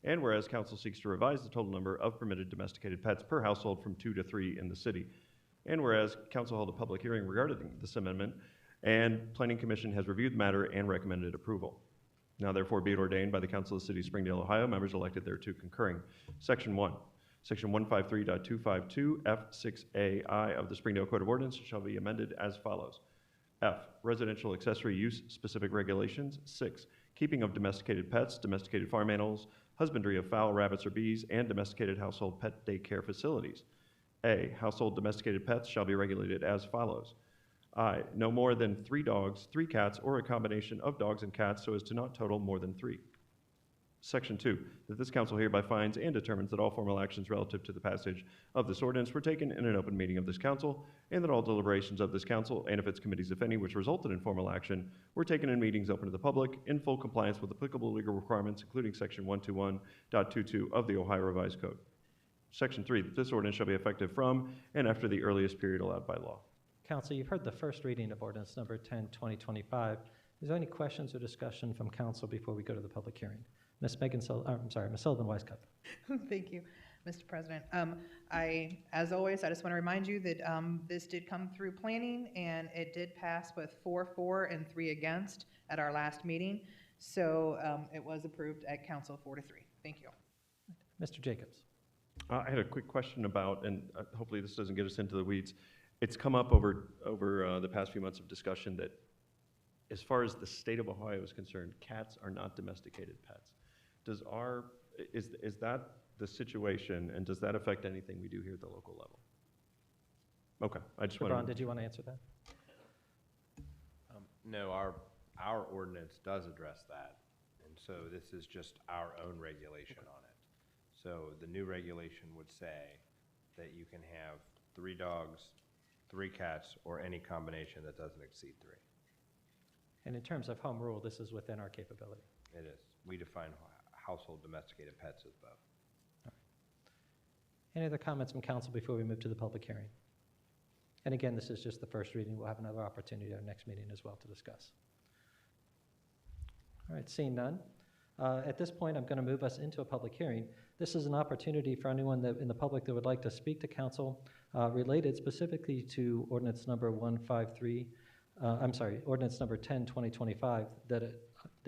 [SPEAKER 2] And whereas council seeks to revise the total number of permitted domesticated pets per household from 2 to 3 in the city. And whereas council held a public hearing regarding this amendment, and Planning Commission has reviewed the matter and recommended approval. Now therefore be it ordained by the Council of the City of Springdale, Ohio, members elected thereto concurring. Section 1. Section 153.252 F6AI of the Springdale Code of Ordinances shall be amended as follows. F, residential accessory use specific regulations. 6, keeping of domesticated pets, domesticated farm animals, husbandry of fowl, rabbits, or bees, and domesticated household pet daycare facilities. A, household domesticated pets shall be regulated as follows. I, no more than 3 dogs, 3 cats, or a combination of dogs and cats so as to not total more than 3. Section 2, that this council hereby finds and determines that all formal actions relative to the passage of this ordinance were taken in an open meeting of this council, and that all deliberations of this council, and of its committees, if any, which resulted in formal action, were taken in meetings open to the public, in full compliance with applicable legal requirements, including Section 121.22 of the Ohio Revised Code. Section 3, that this ordinance shall be effective from and after the earliest period allowed by law.
[SPEAKER 1] Council, you've heard the first reading of ordinance number 10, 2025. Is there any questions or discussion from council before we go to the public Ms. Ms. Sullivan Weiscup.
[SPEAKER 8] Thank you, Mr. President. As always, I just want to remind you that this did come through planning, and it did pass with 4 for and 3 against at our last meeting. So it was approved at council 4-3. Thank you.
[SPEAKER 1] Mr. Jacobs.
[SPEAKER 2] I had a quick question about, and hopefully this doesn't get us into the weeds. It's come up over the past few months of discussion that as far as the state of Ohio is concerned, cats are not domesticated pets. Is that the situation, and does that affect anything we do here at the local level? Okay, I just want to...
[SPEAKER 1] Ron, did you want to answer that?
[SPEAKER 12] No, our ordinance does address that, and so this is just our own regulation on it. So the new regulation would say that you can have 3 dogs, 3 cats, or any combination that doesn't exceed 3.
[SPEAKER 1] And in terms of home rule, this is within our capability.
[SPEAKER 12] It is. We define household domesticated pets as both.
[SPEAKER 1] All right. Any other comments from council before we move to the public hearing? And again, this is just the first reading. We'll have another opportunity at our next meeting as well to discuss. All right, seeing none. At this point, I'm going to move us into a public hearing. This is an opportunity for anyone in the public that would like to speak to council related specifically to ordinance number ordinance number 10, 2025, that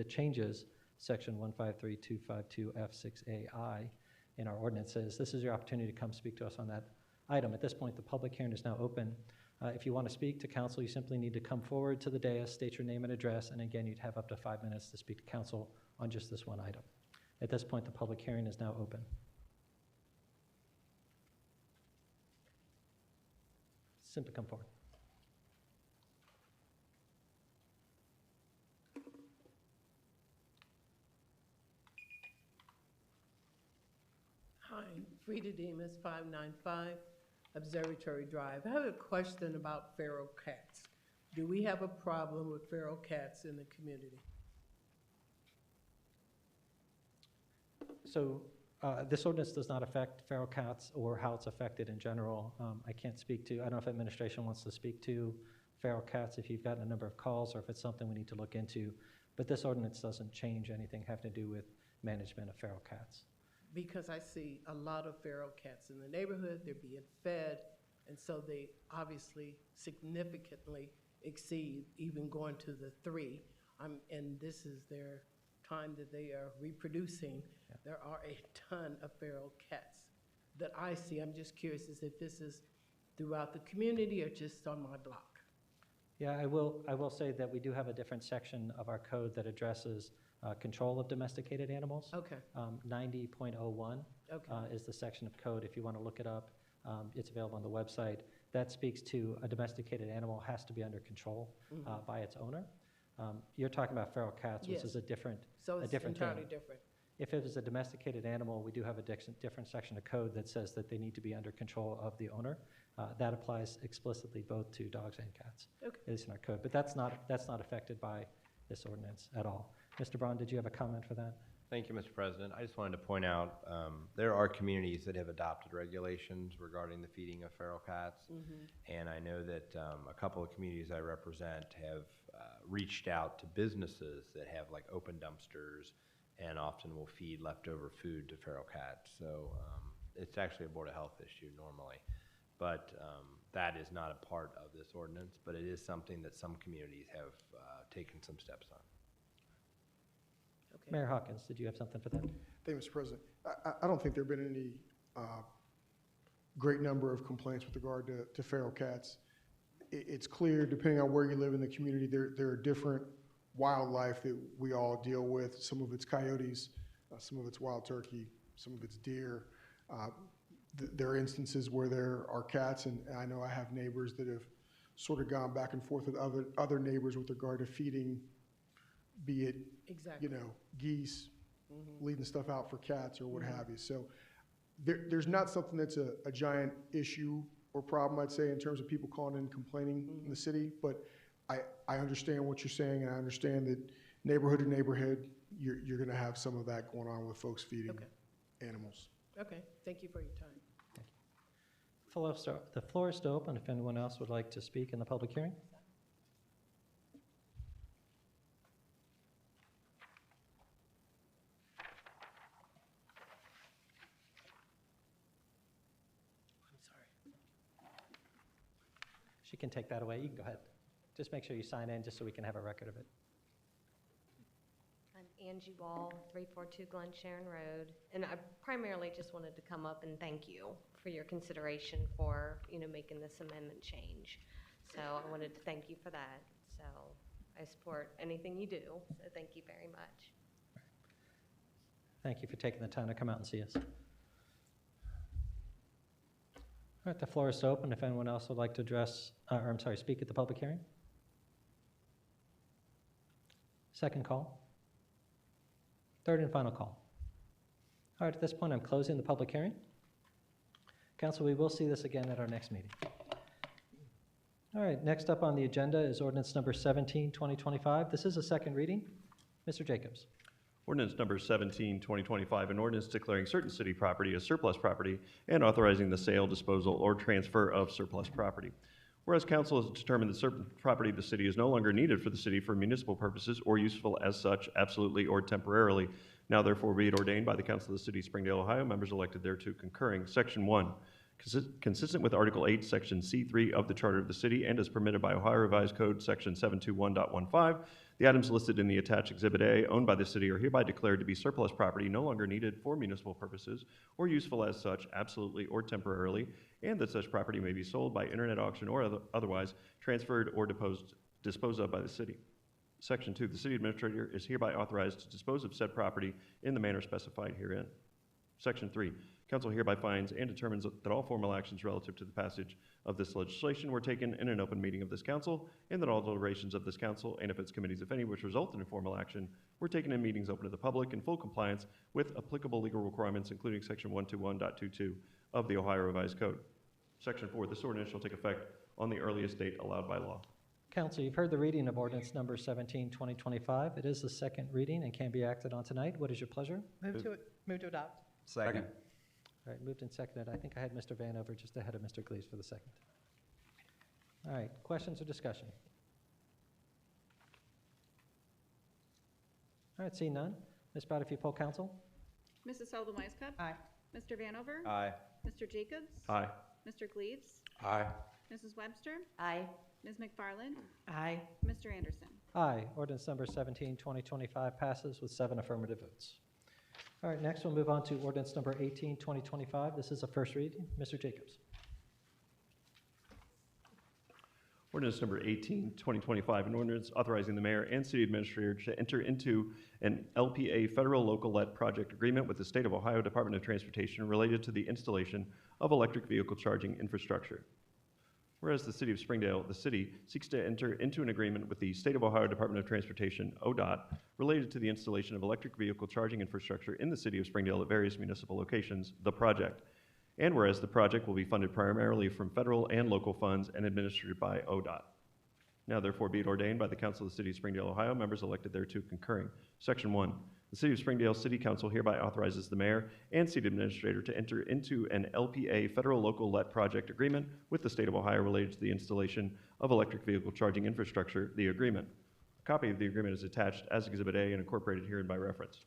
[SPEAKER 1] changes section 153.252 F6AI in our ordinances. This is your opportunity to come speak to us on that item. At this point, the public hearing is now open. If you want to speak to council, you simply need to come forward to the dais, state your name and address, and again, you'd have up to 5 minutes to speak to council on just this one item. At this point, the public hearing is now open. Simply come forward.
[SPEAKER 14] Hi, Frida Demas, 595 Observatory Drive. I have a question about feral cats. Do we have a problem with feral cats in the community?
[SPEAKER 1] So this ordinance does not affect feral cats or how it's affected in general. I can't speak to, I don't know if administration wants to speak to feral cats, if you've gotten a number of calls, or if it's something we need to look into. But this ordinance doesn't change anything having to do with management of feral cats.
[SPEAKER 14] Because I see a lot of feral cats in the neighborhood, they're being fed, and so they obviously significantly exceed even going to the 3. And this is their time that they are reproducing. Yeah. There are a ton of feral cats that I see. I'm just curious as if this is throughout the community or just on my block.
[SPEAKER 1] Yeah, I will say that we do have a different section of our code that addresses control of domesticated animals.
[SPEAKER 14] Okay.
[SPEAKER 1] 90.01 is the section of code. If you want to look it up, it's available on the website. That speaks to a domesticated animal has to be under control by its owner. You're talking about feral cats, which is a different
[SPEAKER 14] So it's entirely different.
[SPEAKER 1] If it is a domesticated animal, we do have a different section of code that says that they need to be under control of the owner. That applies explicitly both to dogs and cats. Okay. At least in our code, but that's not affected by this ordinance at all. Mr. Braun, did you have a comment for that?
[SPEAKER 12] Thank you, Mr. President. I just wanted to point out there are communities that have adopted regulations regarding the feeding of feral cats, and I know that a couple of communities I represent have reached out to businesses that have like open dumpsters and often will feed leftover food to feral cats. So it's actually a Board of Health issue normally, but that is not a part of this ordinance, but it is something that some communities have taken some steps on.
[SPEAKER 14] Okay.
[SPEAKER 1] Mayor Hawkins, did you have something for that?
[SPEAKER 6] Thank you, Mr. President. I don't think there have been any great number of complaints with regard to feral cats. It's clear, depending on where you live in the community, there are different wildlife that we all deal with. Some of it's coyotes, some of it's wild turkey, some of it's deer. There are instances where there are cats, and I know I have neighbors that have sort of gone back and forth with other neighbors with regard to feeding, be it,
[SPEAKER 14] Exactly.
[SPEAKER 6] geese, leading stuff out for cats or what
[SPEAKER 14] Mhm.
[SPEAKER 6] have you. So there's not something that's a giant issue or problem, I'd say, in terms of people calling in complaining in the city, but I understand what you're saying, and I understand that neighborhood to neighborhood, you're gonna have some of that going on with folks feeding
[SPEAKER 14] Okay.
[SPEAKER 6] animals.
[SPEAKER 14] Okay, thank you for your time.
[SPEAKER 1] The floor is still open if anyone else would like to speak in the public hearing.
[SPEAKER 14] I'm sorry.
[SPEAKER 1] She can take that away. You can go ahead. Just make sure you sign in just so we can have a record of it.
[SPEAKER 15] I'm Angie Wall, 342 Glen Sharon Road, and I primarily just wanted to come up and thank you for your consideration for, making this amendment change. So I wanted to thank you for that. So I support anything you do, so thank you very much.
[SPEAKER 1] Thank you for taking the time to come out and see us. All right, the floor is still open if anyone else would like to speak at the public hearing. Second call. Third and final call. All right, at this point, I'm closing the public hearing. Council, we will see this again at our next meeting. All right, next up on the agenda is ordinance number 17, 2025. This is a second reading. Mr. Jacobs.
[SPEAKER 2] Ordinance number 17, 2025, an ordinance declaring certain city property as surplus property and authorizing the sale, disposal, or transfer of surplus property. Whereas council has determined that certain property of the city is no longer needed for the city for municipal purposes or useful as such, absolutely or temporarily, now therefore be it ordained by the council of the city of Springdale, Ohio, members elected thereto concurring. Section 1, consistent with Article 8, Section C3 of the Charter of the City and as permitted by Ohio Revised Code, Section 721.15, the items listed in the attached Exhibit A owned by the city are hereby declared to be surplus property no longer needed for municipal purposes or useful as such, absolutely or temporarily, and that such property may be sold by internet auction or otherwise transferred or disposed of by the city. Section 2, the city administrator is hereby authorized to dispose of said property in the manner specified herein. Section 3, council hereby finds and determines that all formal actions relative to the passage of this legislation were taken in an open meeting of this council, and that all deliberations of this council and of its committees, if any, which result in informal action, were taken in meetings open to the public in full compliance with applicable legal requirements, including Section 121.22 of the Ohio Revised Code. Section 4, this ordinance shall take effect on the earliest date allowed by law.
[SPEAKER 1] Council, you've heard the reading of ordinance number 17, 2025. It is the second reading and can be acted on tonight. What is your pleasure?
[SPEAKER 8] Move to adopt.
[SPEAKER 7] Second.
[SPEAKER 1] All right, moved and seconded. I think I had Mr. Vanover just ahead of Mr. Gleaves for the second. All right, questions or discussion? All right, seeing none. Ms. Brown, if you poll council.
[SPEAKER 4] Mrs. Seldom Wisecup?
[SPEAKER 8] Aye.
[SPEAKER 4] Mr. Vanover?
[SPEAKER 12] Aye.
[SPEAKER 4] Mr. Jacobs?
[SPEAKER 2] Aye.
[SPEAKER 4] Mr. Gleaves?
[SPEAKER 7] Aye.
[SPEAKER 4] Mrs. Webster?
[SPEAKER 15] Aye.
[SPEAKER 4] Ms. McFarland?
[SPEAKER 10] Aye.
[SPEAKER 4] Mr. Anderson?
[SPEAKER 1] Aye. Ordinance number 17, 2025 passes with 7 affirmative votes. All right, next we'll move on to ordinance number 18, 2025. This is a first reading. Mr. Jacobs.
[SPEAKER 2] Ordinance number 18, 2025, an ordinance authorizing the mayor and city administrator to enter into an LPA federal local let project agreement with the State of Ohio Department of Transportation related to the installation of electric vehicle charging infrastructure. Whereas the city of Springdale, the city seeks to enter into an agreement with the State of Ohio Department of Transportation, ODOT, related to the installation of electric vehicle charging infrastructure in the city of Springdale at various municipal locations, the project. And whereas the project will be funded primarily from federal and local funds and administered by ODOT. Now therefore be it ordained by the Council of the City of Springdale, Ohio, members elected thereto concurring. Section 1, the City of Springdale City Council hereby authorizes the mayor and city administrator to enter into an LPA federal local let project agreement with the State of Ohio related to the installation of electric vehicle charging infrastructure, the agreement. A copy of the agreement is attached as Exhibit A and incorporated herein by reference.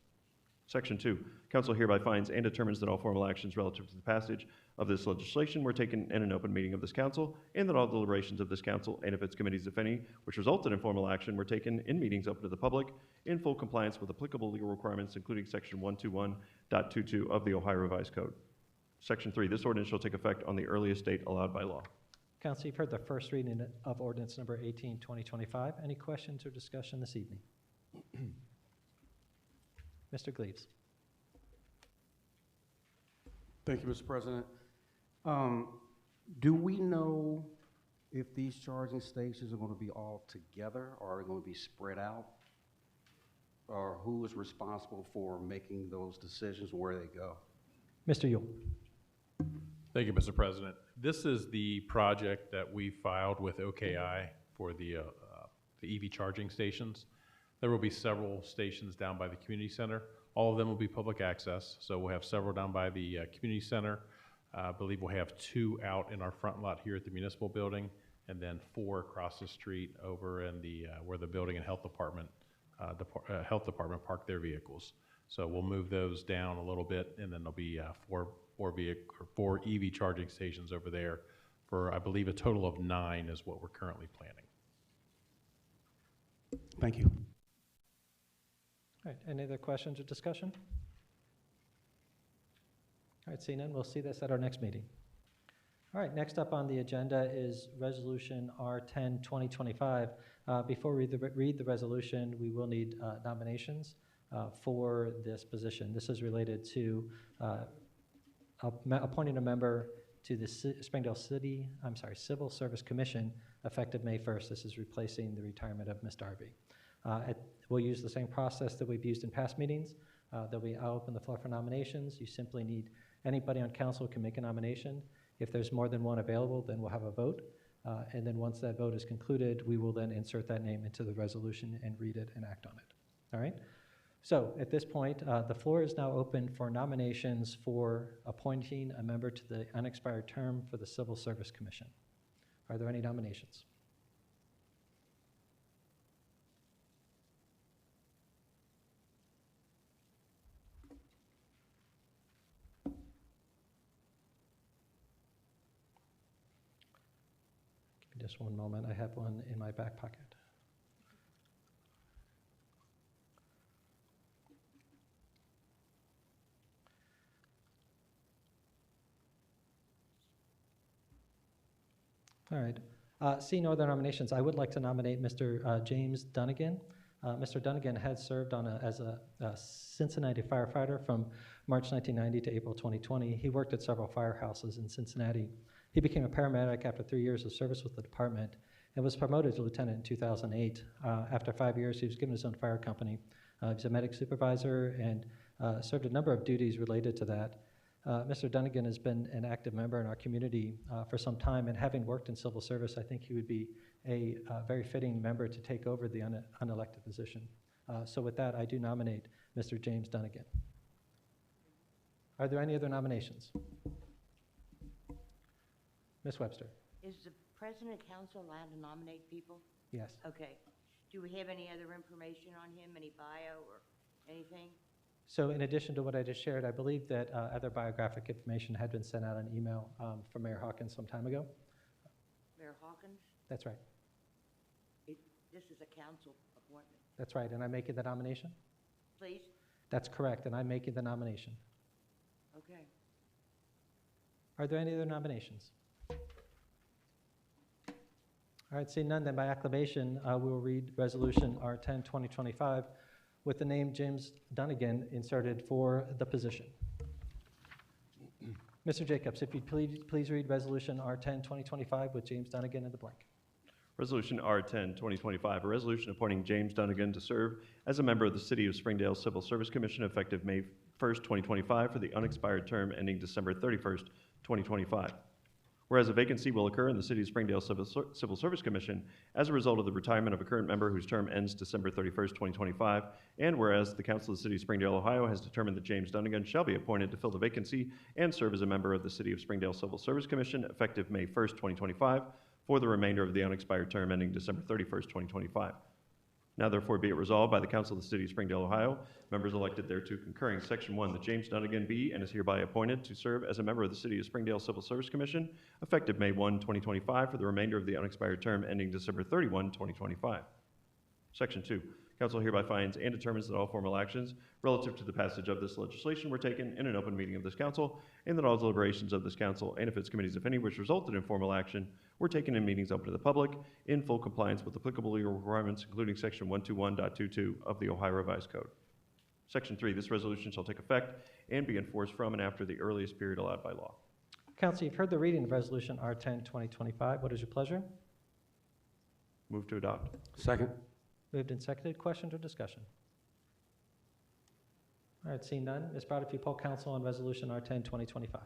[SPEAKER 2] Section 2, council hereby finds and determines that all formal actions relative to the passage of this legislation were taken in an open meeting of this council, and that all deliberations of this council and of its committees, if any, which resulted in formal action, were taken in meetings open to the public in full compliance with applicable legal requirements, including Section 121.22 of the Ohio Revised Code. Section 3, this ordinance shall take effect on the earliest date allowed by law.
[SPEAKER 1] Council, you've heard the first reading of ordinance number 18, 2025. Any questions or discussion this evening? Mr. Gleaves.
[SPEAKER 7] Thank you, Mr. President. Do we know if these charging stations are going to be all together, or are they going to be spread out? Or who is responsible for making those decisions where they go?
[SPEAKER 1] Mr. Yule.
[SPEAKER 11] Thank you, Mr. President. This is the project that we filed with OKI for the EV charging stations. There will be several stations down by the community center. All of them will be public access, so we'll have several down by the community center. I believe we'll have 2 out in our front lot here at the municipal building, and then 4 across the street over in the where the building and health department park their vehicles. So we'll move those down a little bit, and then there'll be 4 EV charging stations over there for, I believe, a total of 9 is what we're currently planning.
[SPEAKER 7] Thank you.
[SPEAKER 1] All right, any other questions or discussion? All right, seeing none, we'll see this at our next meeting. All right, next up on the agenda is Resolution R10, 2025. Before we read the resolution, we will need nominations for this position. This is related to appointing a member to the Springdale Civil Service Commission effective May 1st. This is replacing the retirement of Ms. Darby. We'll use the same process that we've used in past meetings. I'll open the floor for nominations. You simply need anybody on council can make a nomination. If there's more than one available, then we'll have a vote. And then once that vote is concluded, we will then insert that name into the resolution and read it and act on it. All right? So at this point, the floor is now open for nominations for appointing a member to the unexpired term for the Civil Service Commission. Are there any nominations? Give me just one moment. I have one in my back pocket. All right. Seeing no other nominations, I would like to nominate Mr. James Dunnigan. Mr. Dunnigan had served as a Cincinnati firefighter from March 1990 to April 2020. He worked at several firehouses in Cincinnati. He became a paramedic after 3 years of service with the department and was promoted to lieutenant in 2008. After 5 years, he was given his own fire company. He was a medic supervisor and served a number of duties related to that. Mr. Dunnigan has been an active member in our community for some time, and having worked in civil service, I think he would be a very fitting member to take over the unelected position. So with that, I do nominate Mr. James Dunnigan. Are there any other nominations? Ms. Webster?
[SPEAKER 16] Is the president of council allowed to nominate people?
[SPEAKER 1] Yes.
[SPEAKER 16] Okay. Do we have any other information on him, any bio or anything?
[SPEAKER 1] So in addition to what I just shared, I believe that other biographic information had been sent out an email from Mayor Hawkins some time ago.
[SPEAKER 16] Mayor Hawkins?
[SPEAKER 1] That's right.
[SPEAKER 16] This is a council appointment.
[SPEAKER 1] That's right, and I'm making the nomination?
[SPEAKER 16] Please?
[SPEAKER 1] That's correct, and I'm making the nomination.
[SPEAKER 16] Okay.
[SPEAKER 1] Are there any other nominations? All right, seeing none, then by acclamation, we will read Resolution R10, 2025, with the name James Dunnigan inserted for the position. Mr. Jacobs, if you'd please read Resolution R10, 2025 with James Dunnigan in the blank.
[SPEAKER 2] Resolution R10, 2025, a resolution appointing James Dunnigan to serve as a member of the City of Springdale Civil Service Commission effective May 1st, 2025 for the unexpired term ending December 31st, 2025. Whereas a vacancy will occur in the City of Springdale Civil Service Commission as a result of the retirement of a current member whose term ends December 31st, 2025, and whereas the Council of the City of Springdale, Ohio has determined that James Dunnigan shall be appointed to fill the vacancy and serve as a member of the City of Springdale Civil Service Commission effective May 1st, 2025 for the remainder of the unexpired term ending December 31st, 2025. Now therefore be it resolved by the Council of the City of Springdale, Ohio, members elected thereto concurring. Section 1, that James Dunnigan be and is hereby appointed to serve as a member of the City of Springdale Civil Service Commission, effective May 1, 2025, for the remainder of the unexpired term ending December 31, 2025. Section 2, Council hereby finds and determines that all formal actions relative to the passage of this legislation were taken in an open meeting of this council, and that all deliberations of this council and of its committees, if any, which resulted in formal action, were taken in meetings open to the public in full compliance with applicable legal requirements, including Section 121.22 of the Ohio Revised Code. Section 3, this resolution shall take effect and be enforced from and after the earliest period allowed by law.
[SPEAKER 1] Council, you've heard the reading of Resolution R10, 2025. What is your pleasure?
[SPEAKER 2] Move to adopt.
[SPEAKER 7] Second.
[SPEAKER 1] Moved and seconded. Questions or discussion? All right, seeing none. Ms. Brown, if you poll council on Resolution R10, 2025.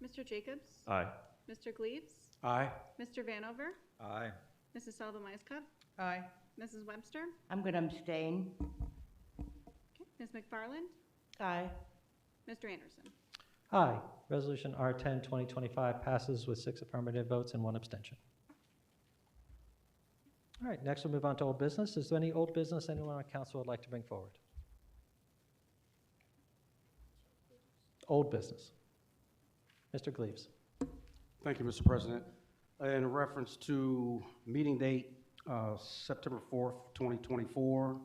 [SPEAKER 4] Mr. Jacobs?
[SPEAKER 2] Aye.
[SPEAKER 4] Mr. Gleaves?
[SPEAKER 7] Aye.
[SPEAKER 4] Mr. Vanover?
[SPEAKER 12] Aye.
[SPEAKER 4] Mrs. Sullivan Wisecup?
[SPEAKER 8] Aye.
[SPEAKER 4] Mrs. Webster?
[SPEAKER 16] I'm going to abstain.
[SPEAKER 4] Okay. Ms. McFarland?
[SPEAKER 10] Aye.
[SPEAKER 4] Mr. Anderson?
[SPEAKER 1] Aye. Resolution R10, 2025 passes with 6 affirmative votes and 1 abstention. All right, next we'll move on to old business. Is there any old business anyone on council would like to bring forward? Old business. Mr. Gleaves.
[SPEAKER 7] Thank you, Mr. President. In reference to meeting date, September 4th, 2024,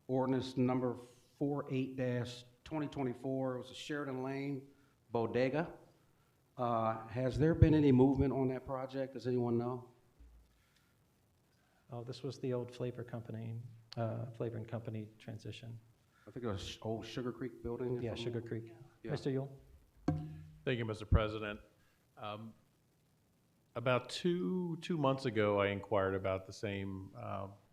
[SPEAKER 7] ordinance number 48-2024, it was a Sheridan Lane bodega. Has there been any movement on that project? Does anyone know?
[SPEAKER 1] Oh, this was the old flavor company, flavoring company transition.
[SPEAKER 7] I think it was old Sugar Creek building.
[SPEAKER 1] Yeah, Sugar Creek.
[SPEAKER 7] Yeah.
[SPEAKER 1] Mr. Yule?
[SPEAKER 11] Thank you, Mr. President. About two months ago, I inquired about the same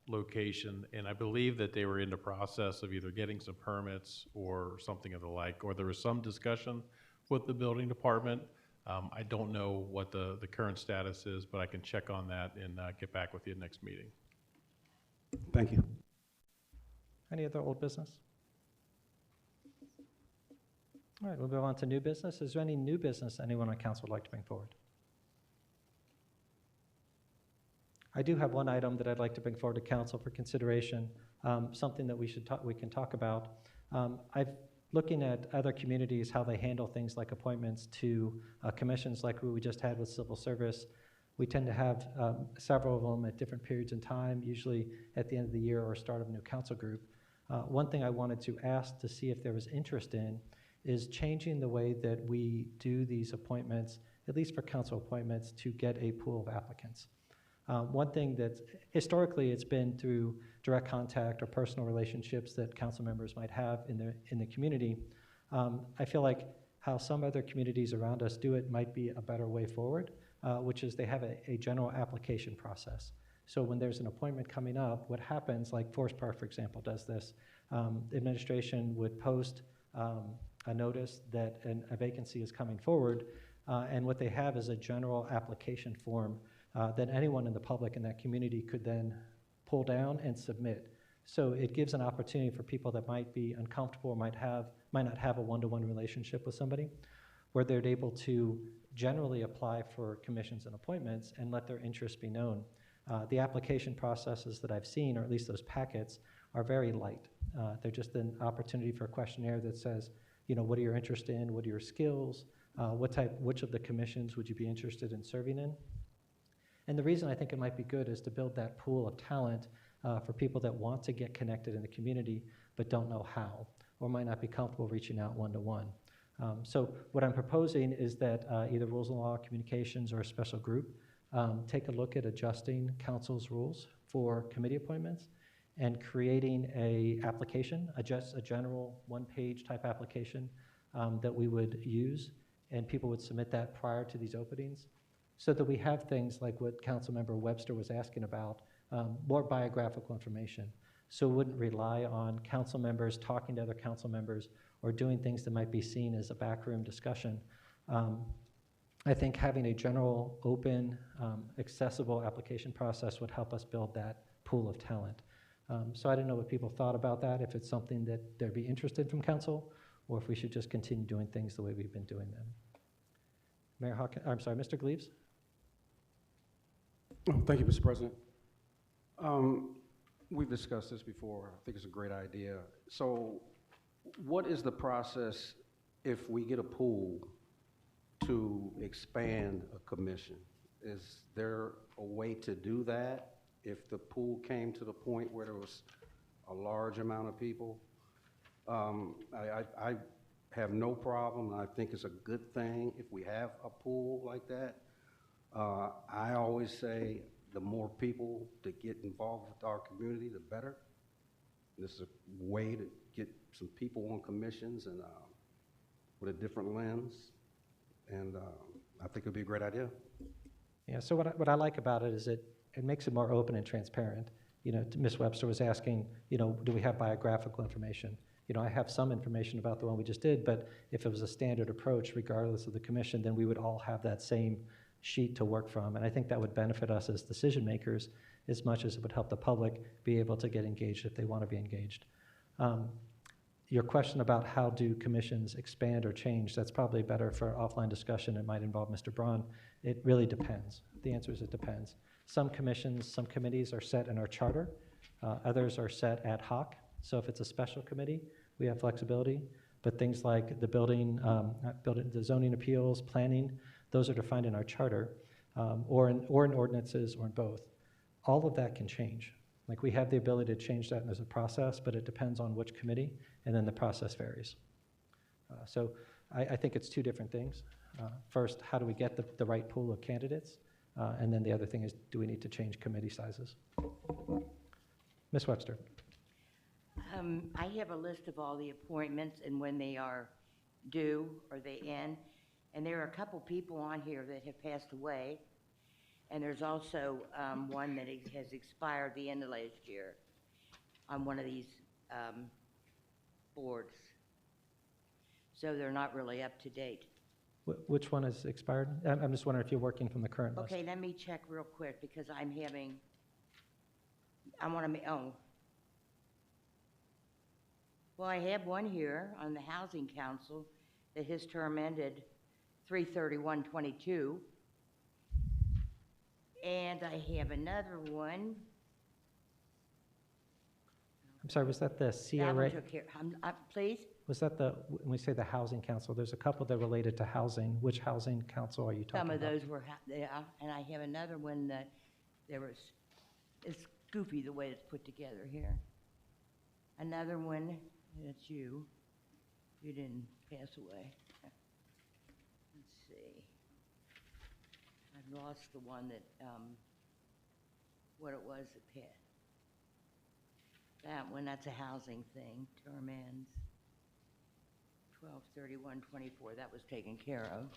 [SPEAKER 11] location, and I believe that they were in the process of either getting some permits or something of the like, or there was some discussion with the building department. I don't know what the current status is, but I can check on that and get back with you next meeting.
[SPEAKER 7] Thank you.
[SPEAKER 1] Any other old business? All right, we'll move on to new business. Is there any new business anyone on council would like to bring forward? I do have one item that I'd like to bring forward to council for consideration, something that we can talk about. I've looking at other communities, how they handle things like appointments to commissions like we just had with civil service. We tend to have several of them at different periods in time, usually at the end of the year or start of a new council group. One thing I wanted to ask to see if there was interest in is changing the way that we do these appointments, at least for council appointments, to get a pool of applicants. One thing that historically it's been through direct contact or personal relationships that council members might have in the community. I feel like how some other communities around us do it might be a better way forward, which is they have a general application process. So when there's an appointment coming up, what happens, like Forest Park, for example, does this, administration would post a notice that a vacancy is coming forward, and what they have is a general application form that anyone in the public in that community could then pull down and submit. So it gives an opportunity for people that might be uncomfortable, might not have a one-to-one relationship with somebody, where they're able to generally apply for commissions and appointments and let their interests be known. The application processes that I've seen, or at least those packets, are very light. They're just an opportunity for a questionnaire that says, you know, what are your interests in, what are your skills, which of the commissions would you be interested in serving in? And the reason I think it might be good is to build that pool of talent for people that want to get connected in the community but don't know how, or might not be comfortable reaching out one-to-one. So what I'm proposing is that either Rules and Law, Communications, or a special group take a look at adjusting council's rules for committee appointments and creating a application, just a general one-page type application that we would use, and people would submit that prior to these openings, so that we have things like what Councilmember Webster was asking about, more biographical information. So we wouldn't rely on council members talking to other council members or doing things that might be seen as a backroom discussion. I think having a general, open, accessible application process would help us build that pool of talent. So I don't know what people thought about that, if it's something that they'd be interested from council, or if we should just continue doing things the way we've been doing them. Mayor Hawkins, I'm sorry, Mr. Gleaves?
[SPEAKER 7] Oh, thank you, Mr. President. We've discussed this before. I think it's a great idea. So what is the process if we get a pool to expand a commission? Is there a way to do that if the pool came to the point where there was a large amount of people? I have no problem, and I think it's a good thing if we have a pool like that. I always say the more people that get involved with our community, the better. This is a way to get some people on commissions and with a different lens, and I think it'd be a great idea.
[SPEAKER 1] Yeah, so what I like about it is it makes it more open and transparent. You know, Ms. Webster was asking, you know, do we have biographical information? You know, I have some information about the one we just did, but if it was a standard approach, regardless of the commission, then we would all have that same sheet to work from. And I think that would benefit us as decision makers as much as it would help the public be able to get engaged if they want to be engaged. Your question about how do commissions expand or change, that's probably better for offline discussion. It might involve Mr. Braun. It really depends. The answer is it depends. Some commissions, some committees are set in our charter. Others are set ad hoc. So if it's a special committee, we have flexibility. But things like the the zoning appeals, planning, those are defined in our charter, or in ordinances, or in both. All of that can change. Like, we have the ability to change that as a process, but it depends on which committee, and then the process varies. So I think it's two different things. First, how do we get the right pool of candidates? And then the other thing is, do we need to change committee sizes? Ms. Webster.
[SPEAKER 16] I have a list of all the appointments and when they are due or they end. And there are a couple people on here that have passed away. And there's also one that has expired the end of last year on one of these boards. So they're not really up to date.
[SPEAKER 1] Which one is expired? I'm just wondering if you're working from the current list.
[SPEAKER 16] Okay, let me check real quick because I want to, well, I have one here on the Housing Council that his term ended 3/31/22. And I have another one.
[SPEAKER 1] I'm sorry, was that the
[SPEAKER 16] That one
[SPEAKER 1] CRA?
[SPEAKER 16] took care, please?
[SPEAKER 1] Was that when we say the Housing Council, there's a couple that related to housing. Which Housing Council are you talking
[SPEAKER 16] Some
[SPEAKER 1] about?
[SPEAKER 16] of those were, yeah, and I have another one that it's goofy the way it's put together here. Another one, that's you. You didn't pass away. Let's see. I've lost the one that, what it was that passed. That one, that's a housing thing, term ends 12/31/24, that was taken care of.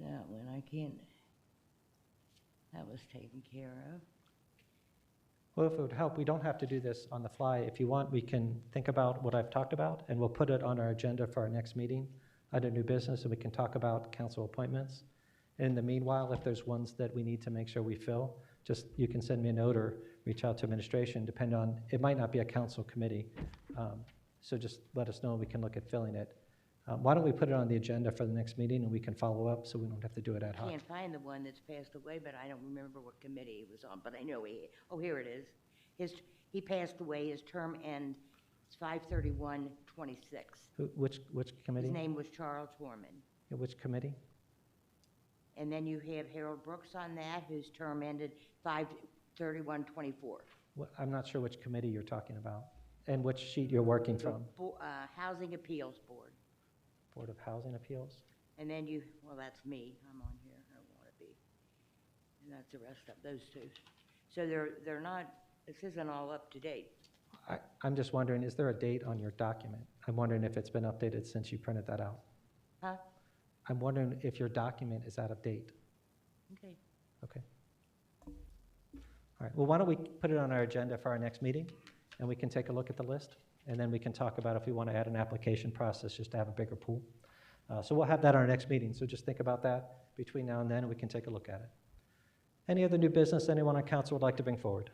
[SPEAKER 16] That one, that was taken care of.
[SPEAKER 1] Well, if it would help, we don't have to do this on the fly. If you want, we can think about what I've talked about, and we'll put it on our agenda for our next meeting under new business, and we can talk about council appointments. In the meanwhile, if there's ones that we need to make sure we fill, just, you can send me a note or reach out to administration, depending on, it might not be a council committee. So just let us know and we can look at filling it. Why don't we put it on the agenda for the next meeting and we can follow up so we don't have to do it ad
[SPEAKER 16] I
[SPEAKER 1] hoc.
[SPEAKER 16] can't find the one that's passed away, but I don't remember what committee he was on, but I know here it is. He passed away, his term ends 5/31/26.
[SPEAKER 1] Which committee?
[SPEAKER 16] His name was Charles Horman.
[SPEAKER 1] Which committee?
[SPEAKER 16] And then you have Harold Brooks on that, whose term ended 5/31/24.
[SPEAKER 1] I'm not sure which committee you're talking about and which sheet you're working from.
[SPEAKER 16] Housing Appeals Board.
[SPEAKER 1] Board of Housing Appeals?
[SPEAKER 16] And then well, that's me, I'm on here, I don't want to be. And that's the rest of those two. So they're not, this isn't all up to date.
[SPEAKER 1] I'm just wondering, is there a date on your document? I'm wondering if it's been updated since you printed that out.
[SPEAKER 16] Huh?
[SPEAKER 1] I'm wondering if your document is out of date.
[SPEAKER 16] Okay.
[SPEAKER 1] Okay. All right, well, why don't we put it on our agenda for our next meeting, and we can take a look at the list, and then we can talk about if we want to add an application process just to have a bigger pool. So we'll have that on our next meeting, so just think about that between now and then, and we can take a look at it. Any other new business anyone on council would like to bring forward?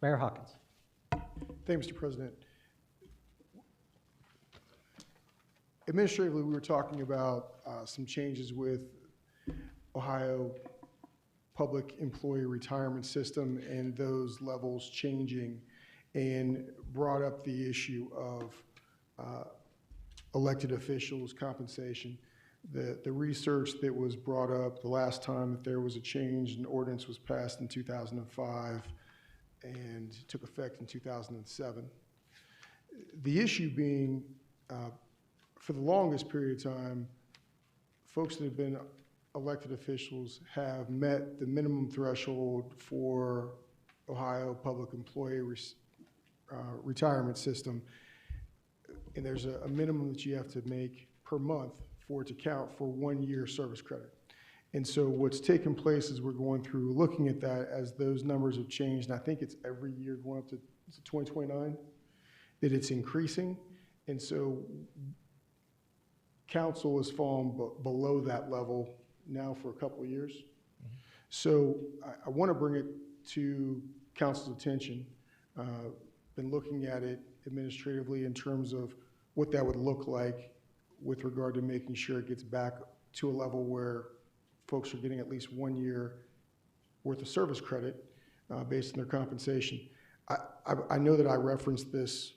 [SPEAKER 1] Mayor Hawkins.
[SPEAKER 6] Thank you, Mr. President. Administratively, we were talking about some changes with Ohio public employee retirement system and those levels changing, and brought up the issue of elected officials' compensation. The research that was brought up the last time that there was a change, an ordinance was passed in 2005 and took effect in 2007. The issue being, for the longest period of time, folks that have been elected officials have met the minimum threshold for Ohio public employee retirement system. And there's a minimum that you have to make per month for it to count for 1 year service credit. And so what's taken place is we're going through looking at that as those numbers have changed, and I think it's every year going up to 2029, that it's increasing. And so council has fallen below that level now for a couple of years. So I want to bring it to council's attention. Been looking at it administratively in terms of what that would look like with regard to making sure it gets back to a level where folks are getting at least 1 year worth of service credit based on their compensation. I know that I referenced this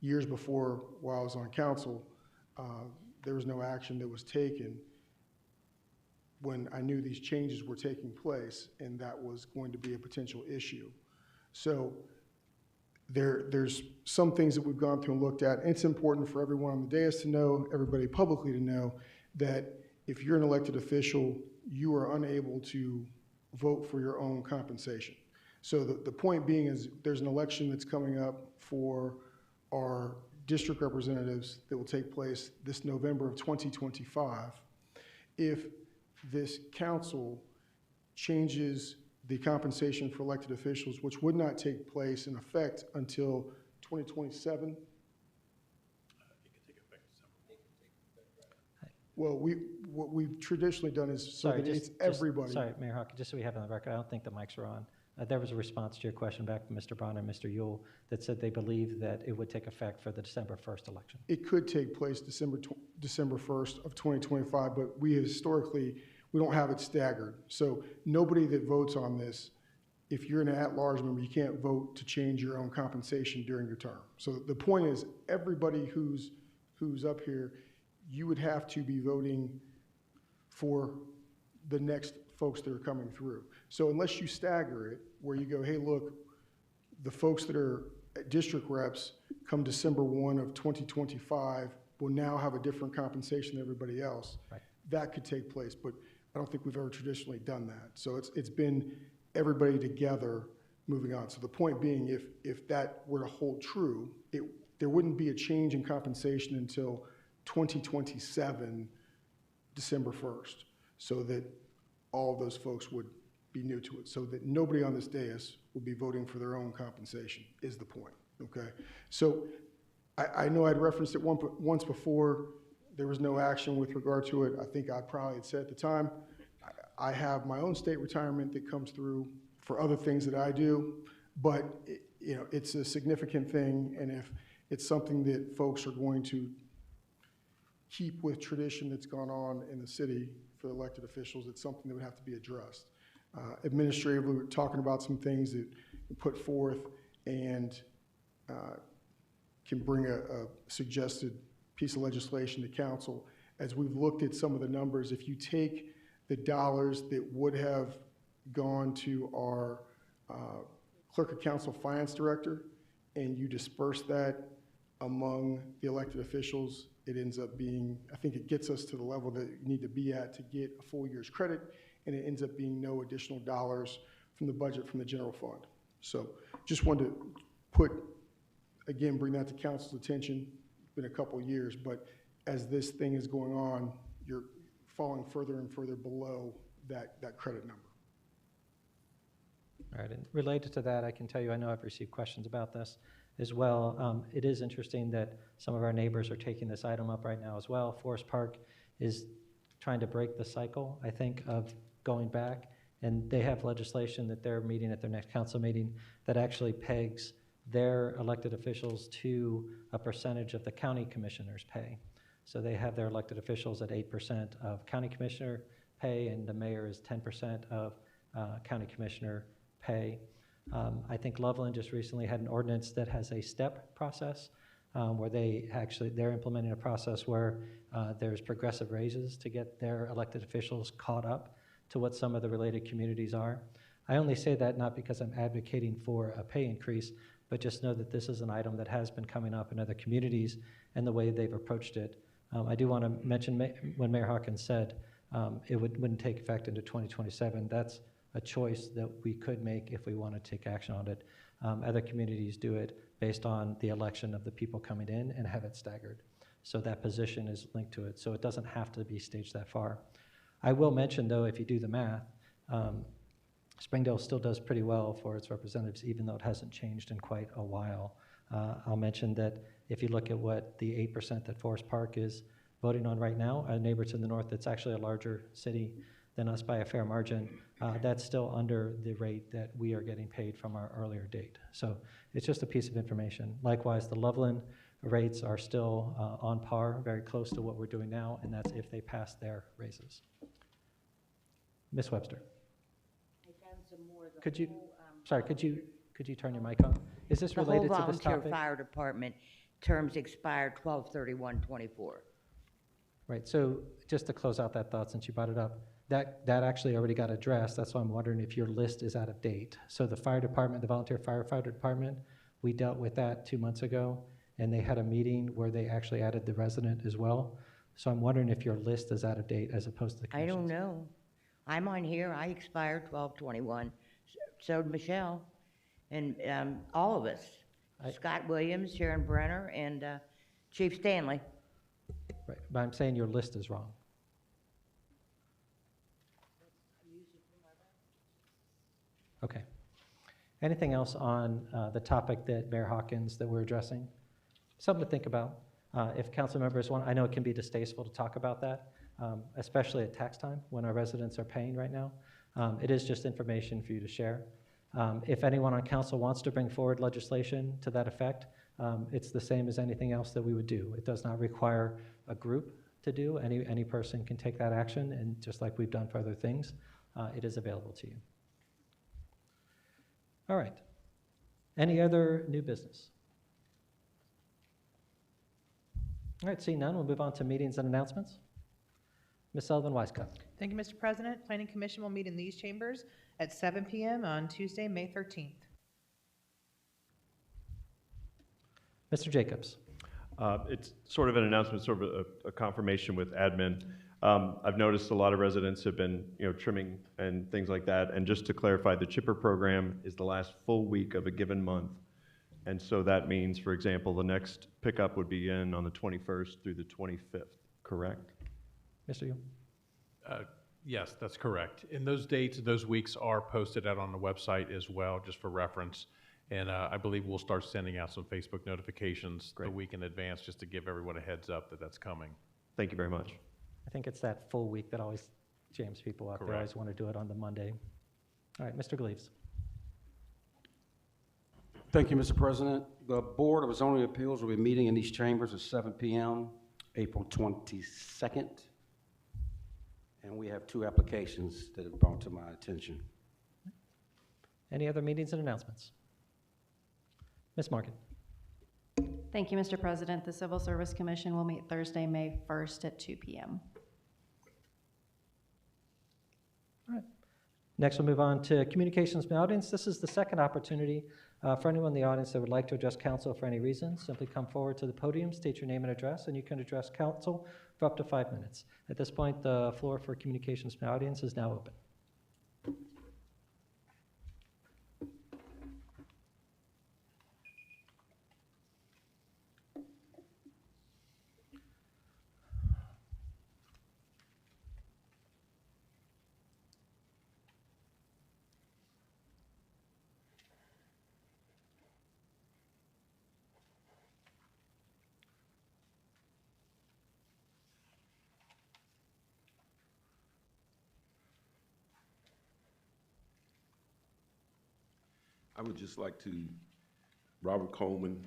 [SPEAKER 6] years before while I was on council. There was no action that was taken when I knew these changes were taking place and that was going to be a potential issue. So there's some things that we've gone through and looked at, and it's important for everyone on the dais to know, everybody publicly to know, that if you're an elected official, you are unable to vote for your own compensation. So the point being is there's an election that's coming up for our district representatives that will take place this November of 2025. If this council changes the compensation for elected officials, which would not take place in effect until 2027. Well, what we've traditionally done is so that it's everybody.
[SPEAKER 1] Sorry, Mayor Hawk, just so we have it on the record, I don't think the mics are on. There was a response to your question back from Mr. Braun and Mr. Yule that said they believe that it would take effect for the December 1st election.
[SPEAKER 6] It could take place December 1st of 2025, but we historically, we don't have it staggered. So nobody that votes on this, if you're an at-large member, you can't vote to change your own compensation during your term. So the point is, everybody who's up here, you would have to be voting for the next folks that are coming through. So unless you stagger it, where you go, hey, look, the folks that are district reps come December 1 of 2025 will now have a different compensation than everybody else.
[SPEAKER 1] Right.
[SPEAKER 6] That could take place, but I don't think we've ever traditionally done that. So it's been everybody together moving on. So the point being, if that were to hold true, there wouldn't be a change in compensation until 2027, December 1st, so that all of those folks would be new to it, so that nobody on this dais will be voting for their own compensation, is the point, okay? So I know I'd referenced it once before. There was no action with regard to it. I think I probably had said at the time, I have my own state retirement that comes through for other things that I do, but it's a significant thing, and if it's something that folks are going to keep with tradition that's gone on in the city for the elected officials, it's something that would have to be addressed. Administratively, we're talking about some things that we put forth and can bring a suggested piece of legislation to council. As we've looked at some of the numbers, if you take the dollars that would have gone to our clerk of council finance director and you disperse that among the elected officials, it ends up being, I think it gets us to the level that you need to be at to get a full year's credit, and it ends up being no additional dollars from the budget from the general fund. So just wanted to bring that to council's attention. It's been a couple of years, but as this thing is going on, you're falling further and further below that credit number.
[SPEAKER 1] All right, and related to that, I can tell you, I know I've received questions about this as well. It is interesting that some of our neighbors are taking this item up right now as well. Forest Park is trying to break the cycle, I think, of going back, and they have legislation that they're meeting at their next council meeting that actually pegs their elected officials to a percentage of the county commissioner's pay. So they have their elected officials at 8% of county commissioner pay, and the mayor is 10% of county commissioner pay. I think Loveland just recently had an ordinance that has a step process where they're implementing a process where there's progressive raises to get their elected officials caught up to what some of the related communities are. I only say that not because I'm advocating for a pay increase, but just know that this is an item that has been coming up in other communities and the way they've approached it. I do want to mention when Mayor Hawkins said it wouldn't take effect into 2027, that's a choice that we could make if we want to take action on it. Other communities do it based on the election of the people coming in and have it staggered. So that position is linked to it. So it doesn't have to be staged that far. I will mention, though, if you do the math, Springdale still does pretty well for its representatives, even though it hasn't changed in quite a while. I'll mention that if you look at what the 8% that Forest Park is voting on right now, a neighbor to the north that's actually a larger city than us by a fair margin, that's still under the rate that we are getting paid from our earlier date. So it's just a piece of information. Likewise, the Loveland rates are still on par, very close to what we're doing now, and that's if they pass their raises. Ms. Webster. Could you, sorry, could you turn your mic on? Is this related to this
[SPEAKER 16] The whole volunteer
[SPEAKER 1] topic?
[SPEAKER 16] fire department terms expired 12/31/24.
[SPEAKER 1] Right, so just to close out that thought, since you brought it up, that actually already got addressed. That's why I'm wondering if your list is out of date. So the fire department, the volunteer firefighter department, we dealt with that 2 months ago, and they had a meeting where they actually added the resident as well. So I'm wondering if your list is out of date as opposed to the
[SPEAKER 16] I
[SPEAKER 1] commission's.
[SPEAKER 16] don't know. I'm on here. I expired 12/21. So did Michelle, and all of us. Scott Williams, Sharon Brenner, and Chief Stanley.
[SPEAKER 1] Right, but I'm saying your list is wrong. Okay. Anything else on the topic that Mayor Hawkins that we're addressing? Something to think about. If council members want, I know it can be distasteful to talk about that, especially at tax time when our residents are paying right now. It is just information for you to share. If anyone on council wants to bring forward legislation to that effect, it's the same as anything else that we would do. It does not require a group to do. Any person can take that action, and just like we've done for other things, it is available to you. All right. Any other new business? All right, seeing none, we'll move on to meetings and announcements. Ms. Sullivan-Weisskopf.
[SPEAKER 8] Thank you, Mr. President. Planning Commission will meet in these chambers at 7 p.m. on Tuesday, May 13th.
[SPEAKER 1] Mr. Jacobs.
[SPEAKER 2] It's sort of an announcement, sort of a confirmation with admin. I've noticed a lot of residents have been, trimming and things like that. And just to clarify, the chipper program is the last full week of a given month. And so that means, for example, the next pickup would begin on the 21st through the 25th, correct?
[SPEAKER 1] Mr. Yu?
[SPEAKER 11] Yes, that's correct. And those dates, those weeks are posted out on the website as well, just for reference. And I believe we'll start sending out some Facebook notifications the week in advance just to give everyone a heads up that that's coming.
[SPEAKER 2] Thank you very much.
[SPEAKER 1] I think it's that full week that always jams people up. They always want to do it on the Monday. All right, Mr. Gleaves.
[SPEAKER 7] Thank you, Mr. President. The Board of Zoning Appeals will be meeting in these chambers at 7 p.m., April 22nd. And we have 2 applications that have brought to my attention.
[SPEAKER 1] Any other meetings and announcements? Ms. Morgan.
[SPEAKER 17] Thank you, Mr. President. The Civil Service Commission will meet Thursday, May 1st at 2 p.m.
[SPEAKER 1] All right. Next, we'll move on to communications from the audience. This is the second opportunity for anyone in the audience that would like to address council for any reason. Simply come forward to the podium, state your name and address, and you can address council for up to 5 minutes. At this point, the floor for communications from the audience is now open.
[SPEAKER 9] I would just like to, Robert Coleman,